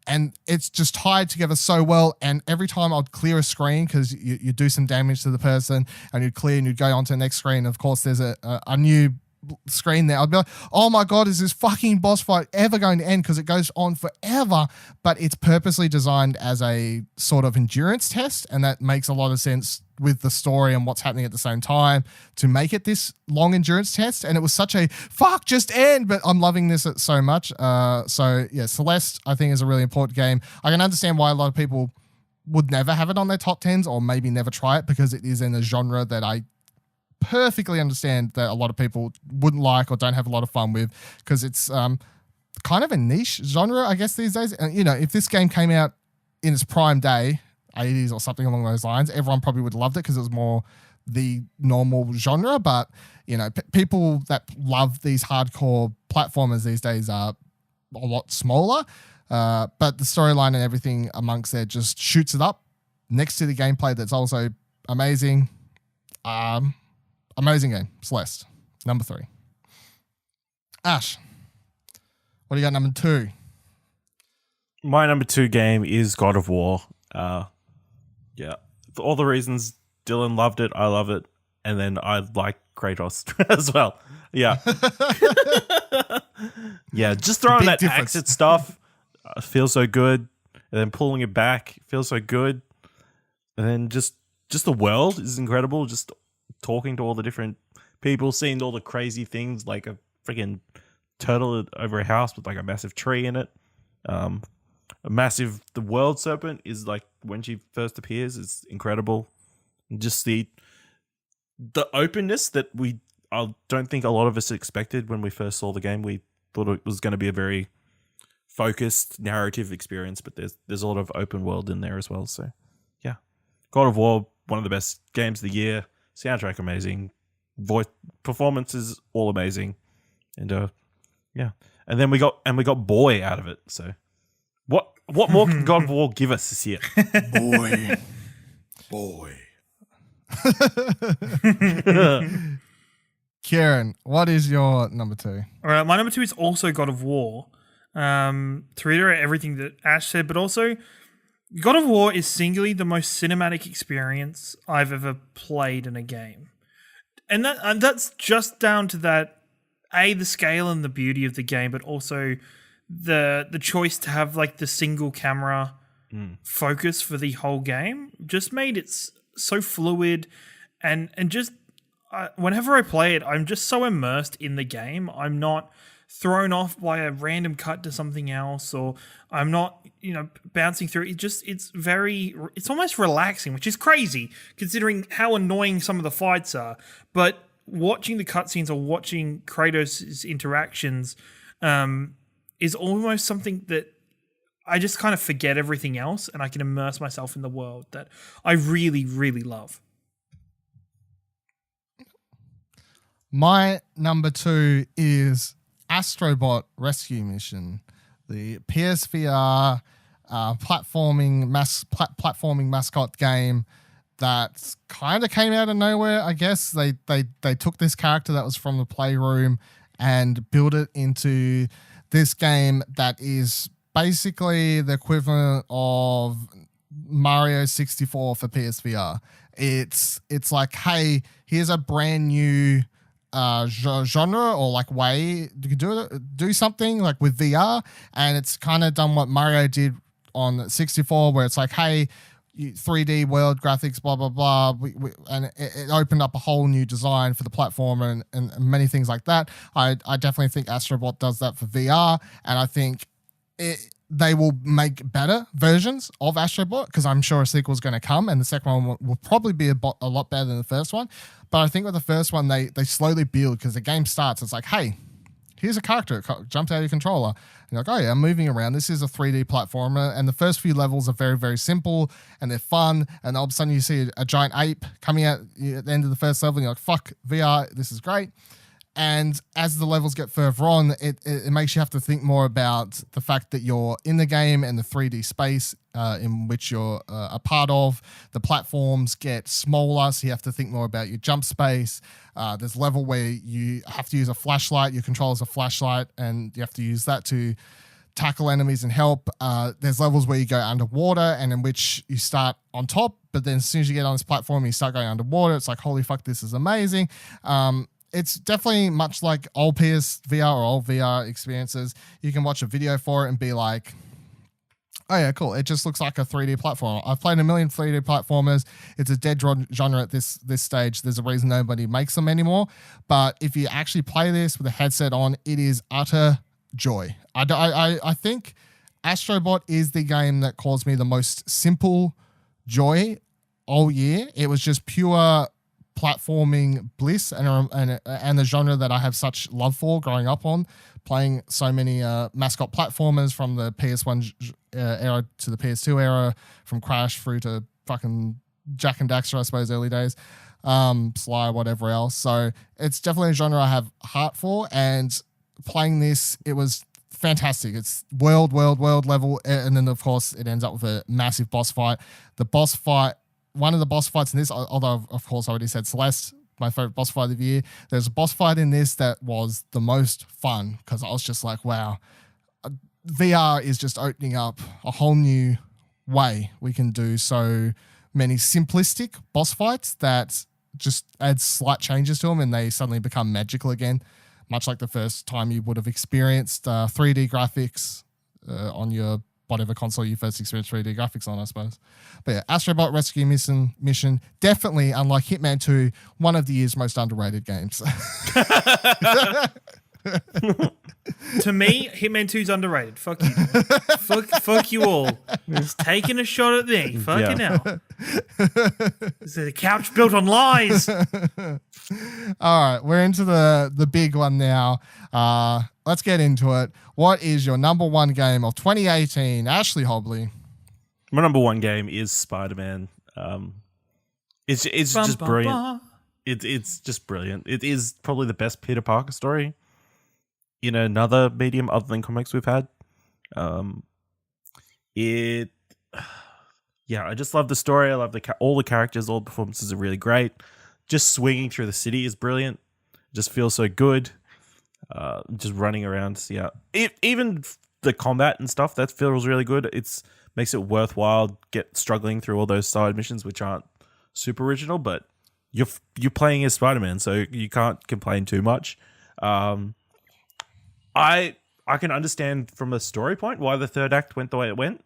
And it's just tied together so well. And every time I'd clear a screen, because you do some damage to the person and you'd clear and you'd go on to the next screen. Of course, there's a new screen there. I'd be like, oh my God, is this fucking boss fight ever going to end? Because it goes on forever. But it's purposely designed as a sort of endurance test. And that makes a lot of sense with the story and what's happening at the same time to make it this long endurance test. And it was such a fuck, just end, but I'm loving this so much. So yeah, Celeste I think is a really important game. I can understand why a lot of people would never have it on their top 10s or maybe never try it, because it is in a genre that I perfectly understand that a lot of people wouldn't like or don't have a lot of fun with, because it's kind of a niche genre, I guess, these days. And if this game came out in its prime day, 80s or something along those lines, everyone probably would have loved it because it was more the normal genre. But people that love these hardcore platformers these days are a lot smaller, but the storyline and everything amongst there just shoots it up next to the gameplay that's also amazing. Amazing game. Celeste, number 3. Ash, what do you got, number 2? My number 2 game is God of War. Yeah, for all the reasons Dylan loved it, I love it, and then I like Kratos as well. Yeah, yeah, just throwing that axe at stuff feels so good, and then pulling it back feels so good, and then just the world is incredible. Just talking to all the different people, seeing all the crazy things, like a freaking turtle over a house with like a massive tree in it. The world serpent is like, when she first appears, is incredible. And just the openness that I don't think a lot of us expected when we first saw the game. We thought it was going to be a very focused narrative experience, but there's a lot of open world in there as well. So yeah, God of War, one of the best games of the year. Soundtrack amazing, voice performances all amazing, and yeah, and then we got Boy out of it. So what more can God of War give us this year? Boy. Ciaran, what is your number 2? All right, my number 2 is also God of War. To reiterate everything that Ash said, but also God of War is singularly the most cinematic experience I've ever played in a game. And that's just down to that, the scale and the beauty of the game, but also the choice to have like the single camera focus for the whole game just made it so fluid, and just whenever I play it, I'm just so immersed in the game. I'm not thrown off by a random cut to something else, or I'm not bouncing through it. It's almost relaxing, which is crazy considering how annoying some of the fights are. But watching the cutscenes or watching Kratos' interactions is almost something that I just kind of forget everything else, and I can immerse myself in the world that I really, really love. My number 2 is Astrobot Rescue Mission. the PSVR platforming mascot game that kind of came out of nowhere. I guess they took this character that was from the Playroom and built it into this game that is basically the equivalent of Mario 64 for PSVR. It's like, hey, here's a brand new genre or like way you can do something like with VR, and it's kind of done what Mario did on 64, where it's like, hey, 3D world graphics, blah blah blah, and it opened up a whole new design for the platformer and many things like that. I definitely think Astrobot does that for VR, and I think they will make better versions of Astrobot, because I'm sure a sequel is going to come, and the second one will probably be a lot better than the first one. But I think with the first one, they slowly build, because the game starts, it's like, hey, here's a character, it jumps out of your controller. And you're like, oh yeah, I'm moving around. This is a 3D platformer, and the first few levels are very, very simple, and they're fun, and all of a sudden you see a giant ape coming out at the end of the first level, and you're like, fuck, VR, this is great. And as the levels get further on, it makes you have to think more about the fact that you're in the game and the 3D space in which you're a part of. The platforms get smaller, so you have to think more about your jump space. There's a level where you have to use a flashlight. Your controller's a flashlight, and you have to use that to tackle enemies and help. There's levels where you go underwater, and in which you start on top, but then as soon as you get on this platform, you start going underwater. It's like, holy fuck, this is amazing. It's definitely much like old PSVR or old VR experiences. You can watch a video for it and be like, oh yeah, cool. It just looks like a 3D platformer. I've played a million 3D platformers. It's a dead genre at this stage. There's a reason nobody makes them anymore. But if you actually play this with a headset on, it is utter joy. I think Astrobot is the game that caused me the most simple joy all year. It was just pure platforming bliss, and the genre that I have such love for growing up on, playing so many mascot platformers from the PS1 era to the PS2 era, from Crash through to fucking Jack and Daxter, I suppose, early days, Sly, whatever else. So it's definitely a genre I have heart for, and playing this, it was fantastic. It's world level, and then of course it ends up with a massive boss fight. One of the boss fights in this, although of course I already said Celeste, my favorite boss fight of the year, there's a boss fight in this that was the most fun, because I was just like, wow, VR is just opening up a whole new way we can do so many simplistic boss fights that just add slight changes to them, and they suddenly become magical again, much like the first time you would have experienced 3D graphics on your whatever console you first experienced 3D graphics on, I suppose. But yeah, Astrobot Rescue Mission, definitely, unlike Hitman 2, one of the year's most underrated games. To me, Hitman 2's underrated. Fuck you. fuck you all. Just taking a shot at me. Fucking hell. This is a couch built on lies. All right, we're into the big one now. Let's get into it. What is your number one game of 2018, Ashley Hobley? My number one game is Spider-Man. It's just brilliant. It's just brilliant. It is probably the best Peter Parker story in another medium other than comics we've had. I just love the story. I love all the characters, all the performances are really great. Just swinging through the city is brilliant. It just feels so good. Just running around, yeah. Even the combat and stuff, that feels really good. It makes it worthwhile struggling through all those side missions, which aren't super original, but you're playing as Spider-Man, so you can't complain too much. I can understand from a story point why the third act went the way it went.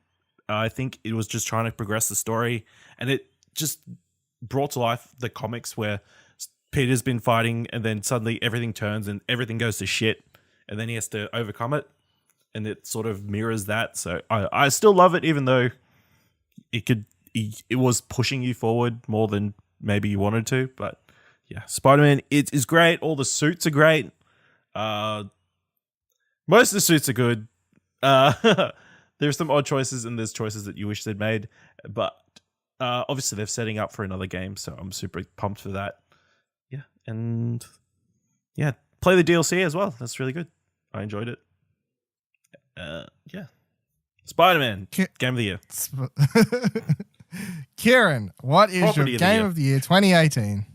I think it was just trying to progress the story, and it just brought to life the comics where Peter's been fighting, and then suddenly everything turns and everything goes to shit, and then he has to overcome it, and it sort of mirrors that. So I still love it, even though it was pushing you forward more than maybe you wanted to. But yeah, Spider-Man, it is great. All the suits are great. Most of the suits are good. There's some odd choices, and there's choices that you wish they'd made, but obviously they're setting up for another game, so I'm super pumped for that. Yeah, and yeah, play the DLC as well. That's really good. I enjoyed it. Yeah. Spider-Man, Game of the Year. Ciaran, what is Property your of the Game Year. of the Year 2018?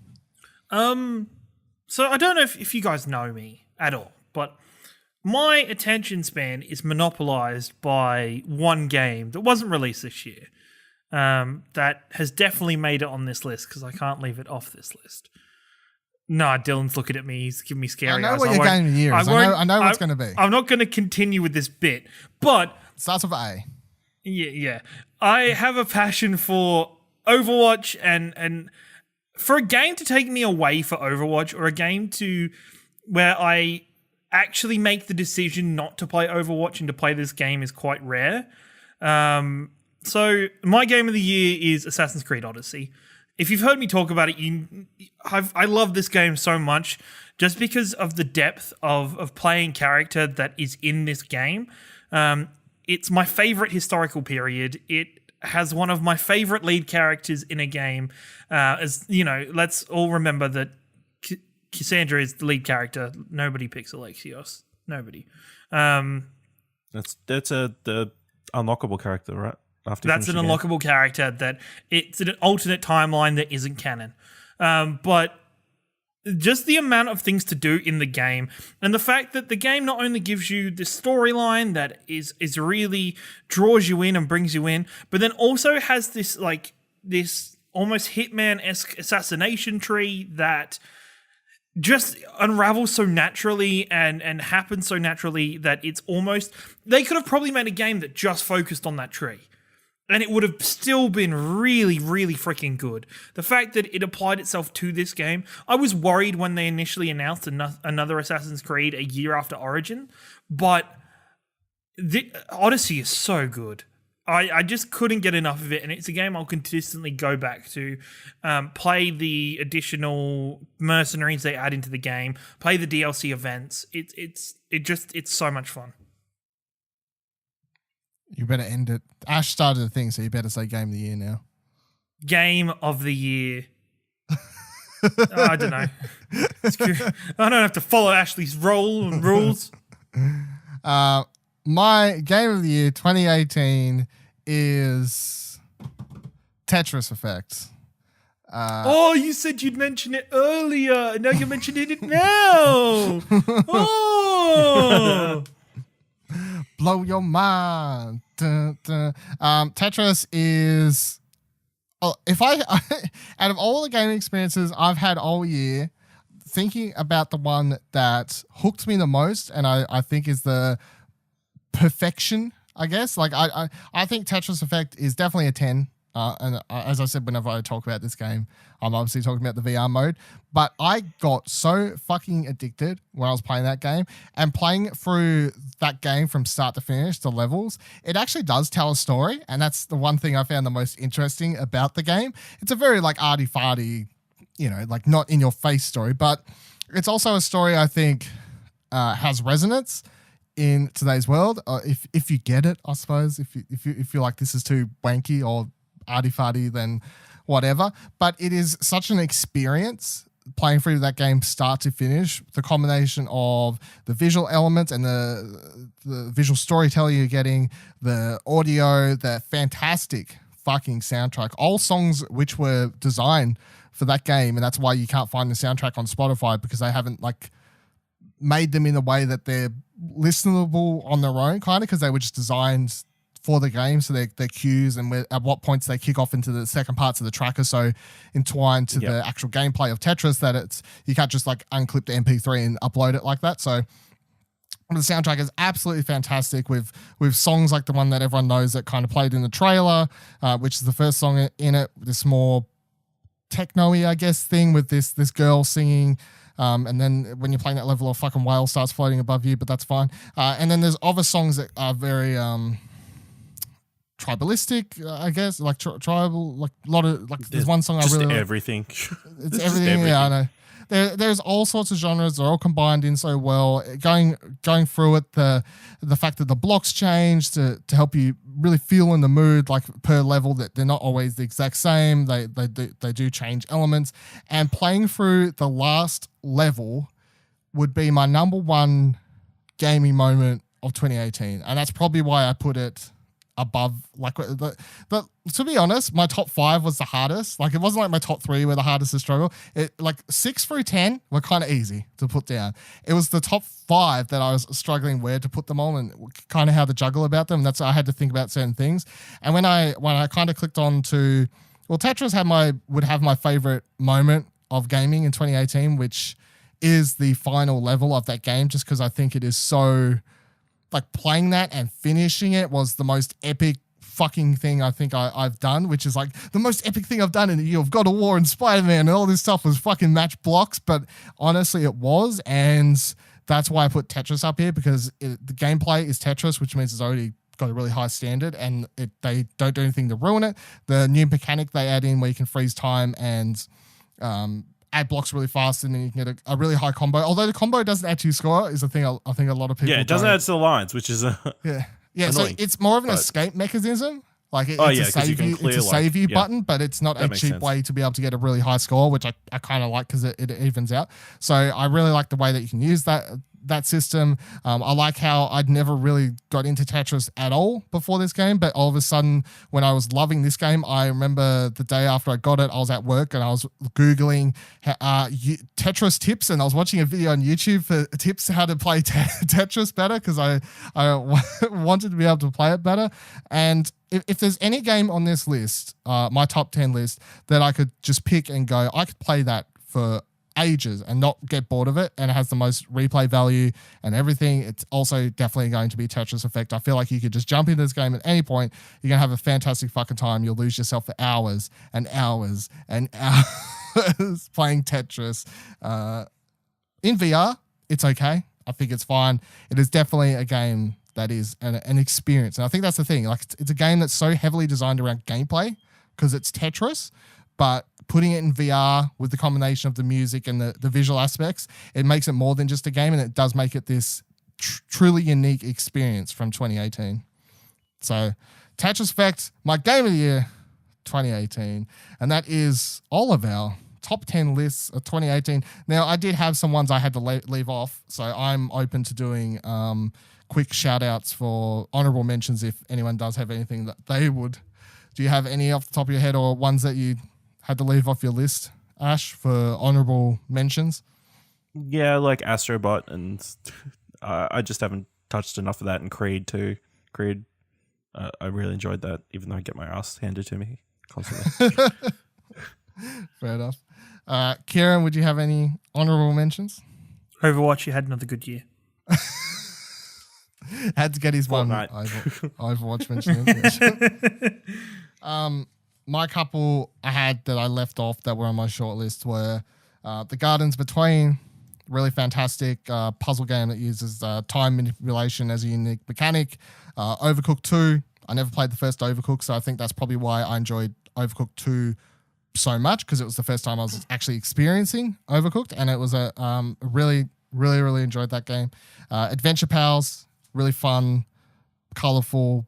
So I don't know if you guys know me at all, but my attention span is monopolized by one game that wasn't released this year. That has definitely made it on this list because I can't leave it off this list. Nah, Dylan's looking at me. He's giving me scary eyes. I know what your Game of the Year is. I know what's going to be. I'm not going to continue with this bit, but Starts with A. yeah. I have a passion for Overwatch and for a game to take me away for Overwatch or a game to where I actually make the decision not to play Overwatch and to play this game is quite rare. So my Game of the Year is Assassin's Creed Odyssey. If you've heard me talk about it, I love this game so much just because of the depth of playing character that is in this game. It's my favorite historical period. It has one of my favorite lead characters in a game. As you know, let's all remember that Cassandra is the lead character. Nobody picks Alexios. Nobody. That's the unlockable character, right? That's an unlockable character that it's an alternate timeline that isn't canon. But just the amount of things to do in the game and the fact that the game not only gives you the storyline that is really draws you in and brings you in, but then also has this almost Hitman-esque assassination tree that just unravels so naturally and happens so naturally that it's almost... They could have probably made a game that just focused on that tree. And it would have still been really, really freaking good. The fact that it applied itself to this game, I was worried when they initially announced another Assassin's Creed a year after Origin, but Odyssey is so good. I just couldn't get enough of it, and it's a game I'll consistently go back to, play the additional mercenaries they add into the game, play the DLC events. It's so much fun. You better end it. Ash started the thing, so you better say Game of the Year now. Game of the Year. I don't know. I don't have to follow Ashley's role and rules. My Game of the Year 2018 is Tetris Effect. You said you'd mention it earlier, and now you're mentioning it now. Oh. Blow your mind. Dun, dun. Tetris is... if I out of all the gaming experiences I've had all year, thinking about the one that hooked me the most and I think is the perfection, I guess. Like I think Tetris Effect is definitely a 10. And as I said, whenever I talk about this game, I'm obviously talking about the VR mode. But I got so fucking addicted when I was playing that game. And playing through that game from start to finish, the levels, it actually does tell a story. And that's the one thing I found the most interesting about the game. It's a very like arty-farty, like not in your face story. But it's also a story I think has resonance in today's world. If you get it, I suppose. If you feel like this is too wanky or arty-farty, then whatever. But it is such an experience playing through that game start to finish. The combination of the visual elements and the visual storytelling you're getting, the audio, the fantastic fucking soundtrack, all songs which were designed for that game, and that's why you can't find the soundtrack on Spotify, because they haven't like made them in a way that they're listenable on their own, kind of, because they were just designed for the game, so their cues and at what points they kick off into the second parts of the track are so entwined to the actual gameplay of Tetris that you can't just like unclip the MP3 and upload it like that. So the soundtrack is absolutely fantastic with songs like the one that everyone knows that kind of played in the trailer, which is the first song in it, this more techno-y, I guess, thing with this girl singing. And then when you're playing that level, a fucking whale starts floating above you, but that's fine. And then there's other songs that are very tribalistic, I guess, like tribal, like a lot of like. There's one song I really like. Everything. It's everything. Yeah, I know. There's all sorts of genres. They're all combined in so well. Going through it, the fact that the blocks change to help you really feel in the mood, like per level, that they're not always the exact same. They do change elements. And playing through the last level would be my number one gaming moment of 2018, and that's probably why I put it above. Like, but to be honest, my top 5 was the hardest. Like, it wasn't like my top 3 were the hardest to struggle. It like 6 through 10 were kind of easy to put down. It was the top 5 that I was struggling where to put them on and kind of how to juggle about them. That's I had to think about certain things. And when I kind of clicked on to, well, Tetris would have my favorite moment of gaming in 2018, which is the final level of that game, just because I think it is so, like, playing that and finishing it was the most epic fucking thing I think I've done, which is like the most epic thing I've done in the year of God of War and Spider-Man and all this stuff was fucking match blocks, but honestly it was, and that's why I put Tetris up here, because the gameplay is Tetris, which means it's already got a really high standard, and they don't do anything to ruin it. The new mechanic they add in where you can freeze time and add blocks really fast, and then you can get a really high combo. Although the combo doesn't actually score, is the thing I think a lot of people. Yeah, it doesn't add to the lines, which is yeah. So it's more of an escape mechanism. Like it's a save you button, but it's not a cheap way to be able to get a really high score, which I kind of like because it evens out. So I really like the way that you can use that system. I like how I'd never really got into Tetris at all before this game, but all of a sudden when I was loving this game, I remember the day after I got it, I was at work and I was Googling Tetris tips, and I was watching a video on YouTube for tips how to play Tetris better, because I wanted to be able to play it better. And if there's any game on this list, my top 10 list, that I could just pick and go, I could play that for ages and not get bored of it, and it has the most replay value and everything, it's also definitely going to be Tetris Effect. I feel like you could just jump into this game at any point, you're going to have a fantastic fucking time, you'll lose yourself for hours and hours and hours playing Tetris. In VR, it's okay. I think it's fine. It is definitely a game that is an experience, and I think that's the thing. Like, it's a game that's so heavily designed around gameplay because it's Tetris, but putting it in VR with the combination of the music and the visual aspects, it makes it more than just a game, and it does make it this truly unique experience from 2018. So Tetris Effect, my game of the year 2018, and that is all of our top 10 lists of 2018. Now, I did have some ones I had to leave off, so I'm open to doing quick shout outs for honorable mentions if anyone does have anything that they would. Do you have any off the top of your head, or ones that you had to leave off your list, Ash, for honorable mentions? Yeah, like Astrobot, and I just haven't touched enough of that. And Creed too. Creed, I really enjoyed that, even though I get my ass handed to me constantly. Fair enough. Ciaran, would you have any honorable mentions? Overwatch, you had another good year. Had to get his Fortnite. One Overwatch mention. My couple I had that I left off that were on my short list were The Gardens Between, really fantastic puzzle game that uses time manipulation as a unique mechanic. Overcooked 2, I never played the first Overcooked, so I think that's probably why I enjoyed Overcooked 2 so much, because it was the first time I was actually experiencing Overcooked, and it was a really enjoyed that game. Adventure Pals, really fun, colorful,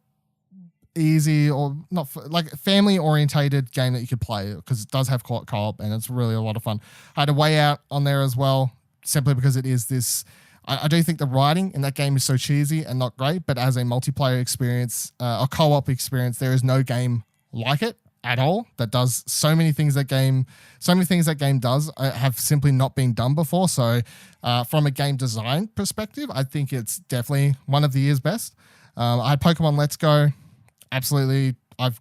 easy, or not like family orientated game that you could play, because it does have co-op and it's really a lot of fun. I had a Way Out on there as well, simply because it is this. I do think the writing in that game is so cheesy and not great, but as a multiplayer experience, a co-op experience, there is no game like it at all that does so many things that game does have simply not been done before. So from a game design perspective, I think it's definitely one of the year's best. I had Pokemon Let's Go. Absolutely. I've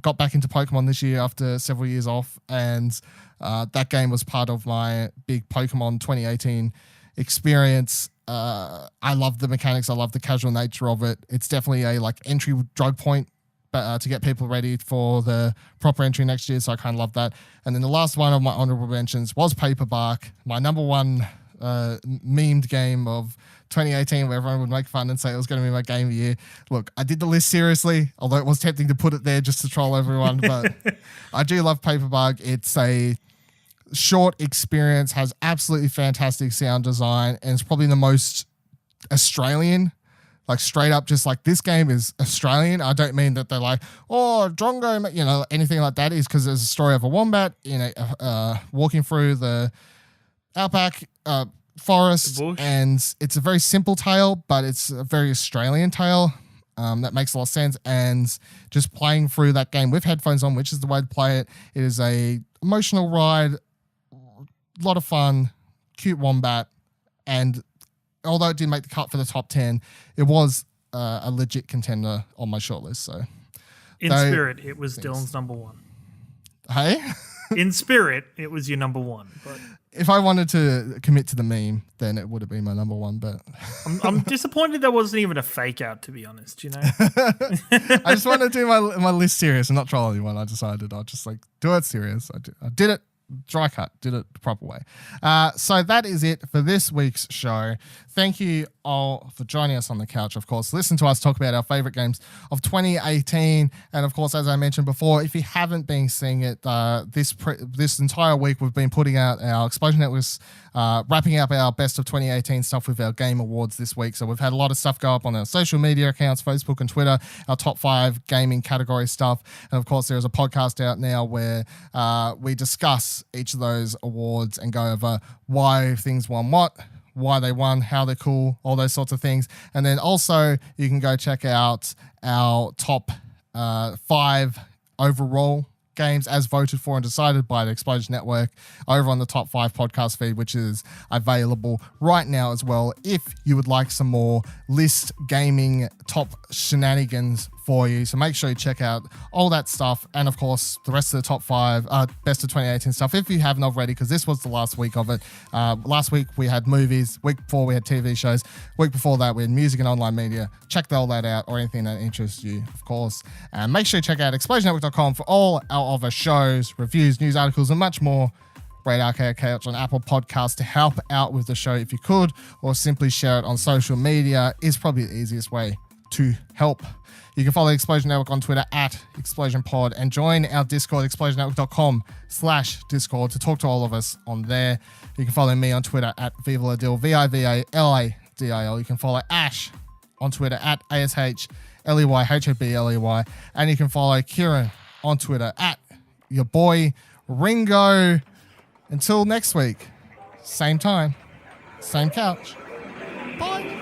got back into Pokemon this year after several years off, and that game was part of my big Pokemon 2018 experience. I love the mechanics. I love the casual nature of it. It's definitely a like entry drug point to get people ready for the proper entry next year. So I kind of love that. And then the last one of my honorable mentions was Paper Bark, my number one memed game of 2018, where everyone would make fun and say it was going to be my game of the year. Look, I did the list seriously, although it was tempting to put it there just to troll everyone, but I do love Paper Bug. It's a short experience, has absolutely fantastic sound design, and it's probably the most Australian, like straight up just like this game is Australian. I don't mean that they're like, oh, Drongo, you know, anything like that, is because there's a story of a wombat walking through the outback forest, The bush. and it's a very simple tale, but it's a very Australian tale. That makes a lot of sense. And just playing through that game with headphones on, which is the way to play it, it is a emotional ride, a lot of fun, cute wombat, and although it didn't make the cut for the top 10, it was a legit contender on my shortlist. So, In spirit, it was Dylan's number one. Hey? In spirit, it was your number one. But If I wanted to commit to the meme, then it would have been my number one. But I'm disappointed there wasn't even a fake out, to be honest, you know? I just want to do my list serious and not troll anyone. I decided I'll just do it serious. I did it. Dry cut, did it the proper way. So that is it for this week's show. Thank you all for joining us on the couch, of course. Listen to us talk about our favorite games of 2018. And of course, as I mentioned before, if you haven't been seeing it, this entire week we've been putting out our Explosion Networks, wrapping up our best of 2018 stuff with our Game Awards this week. So we've had a lot of stuff go up on our social media accounts, Facebook and Twitter, our top 5 gaming category stuff. And of course, there's a podcast out now where we discuss each of those awards and go over why things won what, why they won, how they're cool, all those sorts of things. And then also you can go check out our top 5 overall games as voted for and decided by the Explosion Network over on the top 5 podcast feed, which is available right now as well. If you would like some more list gaming top shenanigans for you. So make sure you check out all that stuff. And of course, the rest of the top 5, best of 2018 stuff, if you haven't already, because this was the last week of it. Last week we had movies. Week before we had TV shows. Week before that we had music and online media. Check all that out, or anything that interests you, of course. And make sure you check out explosionnetwork.com for all our other shows, reviews, news articles, and much more. Rate Arcade Couch on Apple Podcasts to help out with the show if you could, or simply share it on social media is probably the easiest way to help. You can follow Explosion Network on Twitter at ExplosionPod and join our Discord, explosionnetwork.com/Discord, to talk to all of us on there. You can follow me on Twitter at Vivaladil, VIVALADIL. You can follow Ash on Twitter at ASHLEYHOBLEY. And you can follow Ciaran on Twitter at your boy Ringo. Until next week, same time, same couch. Bye.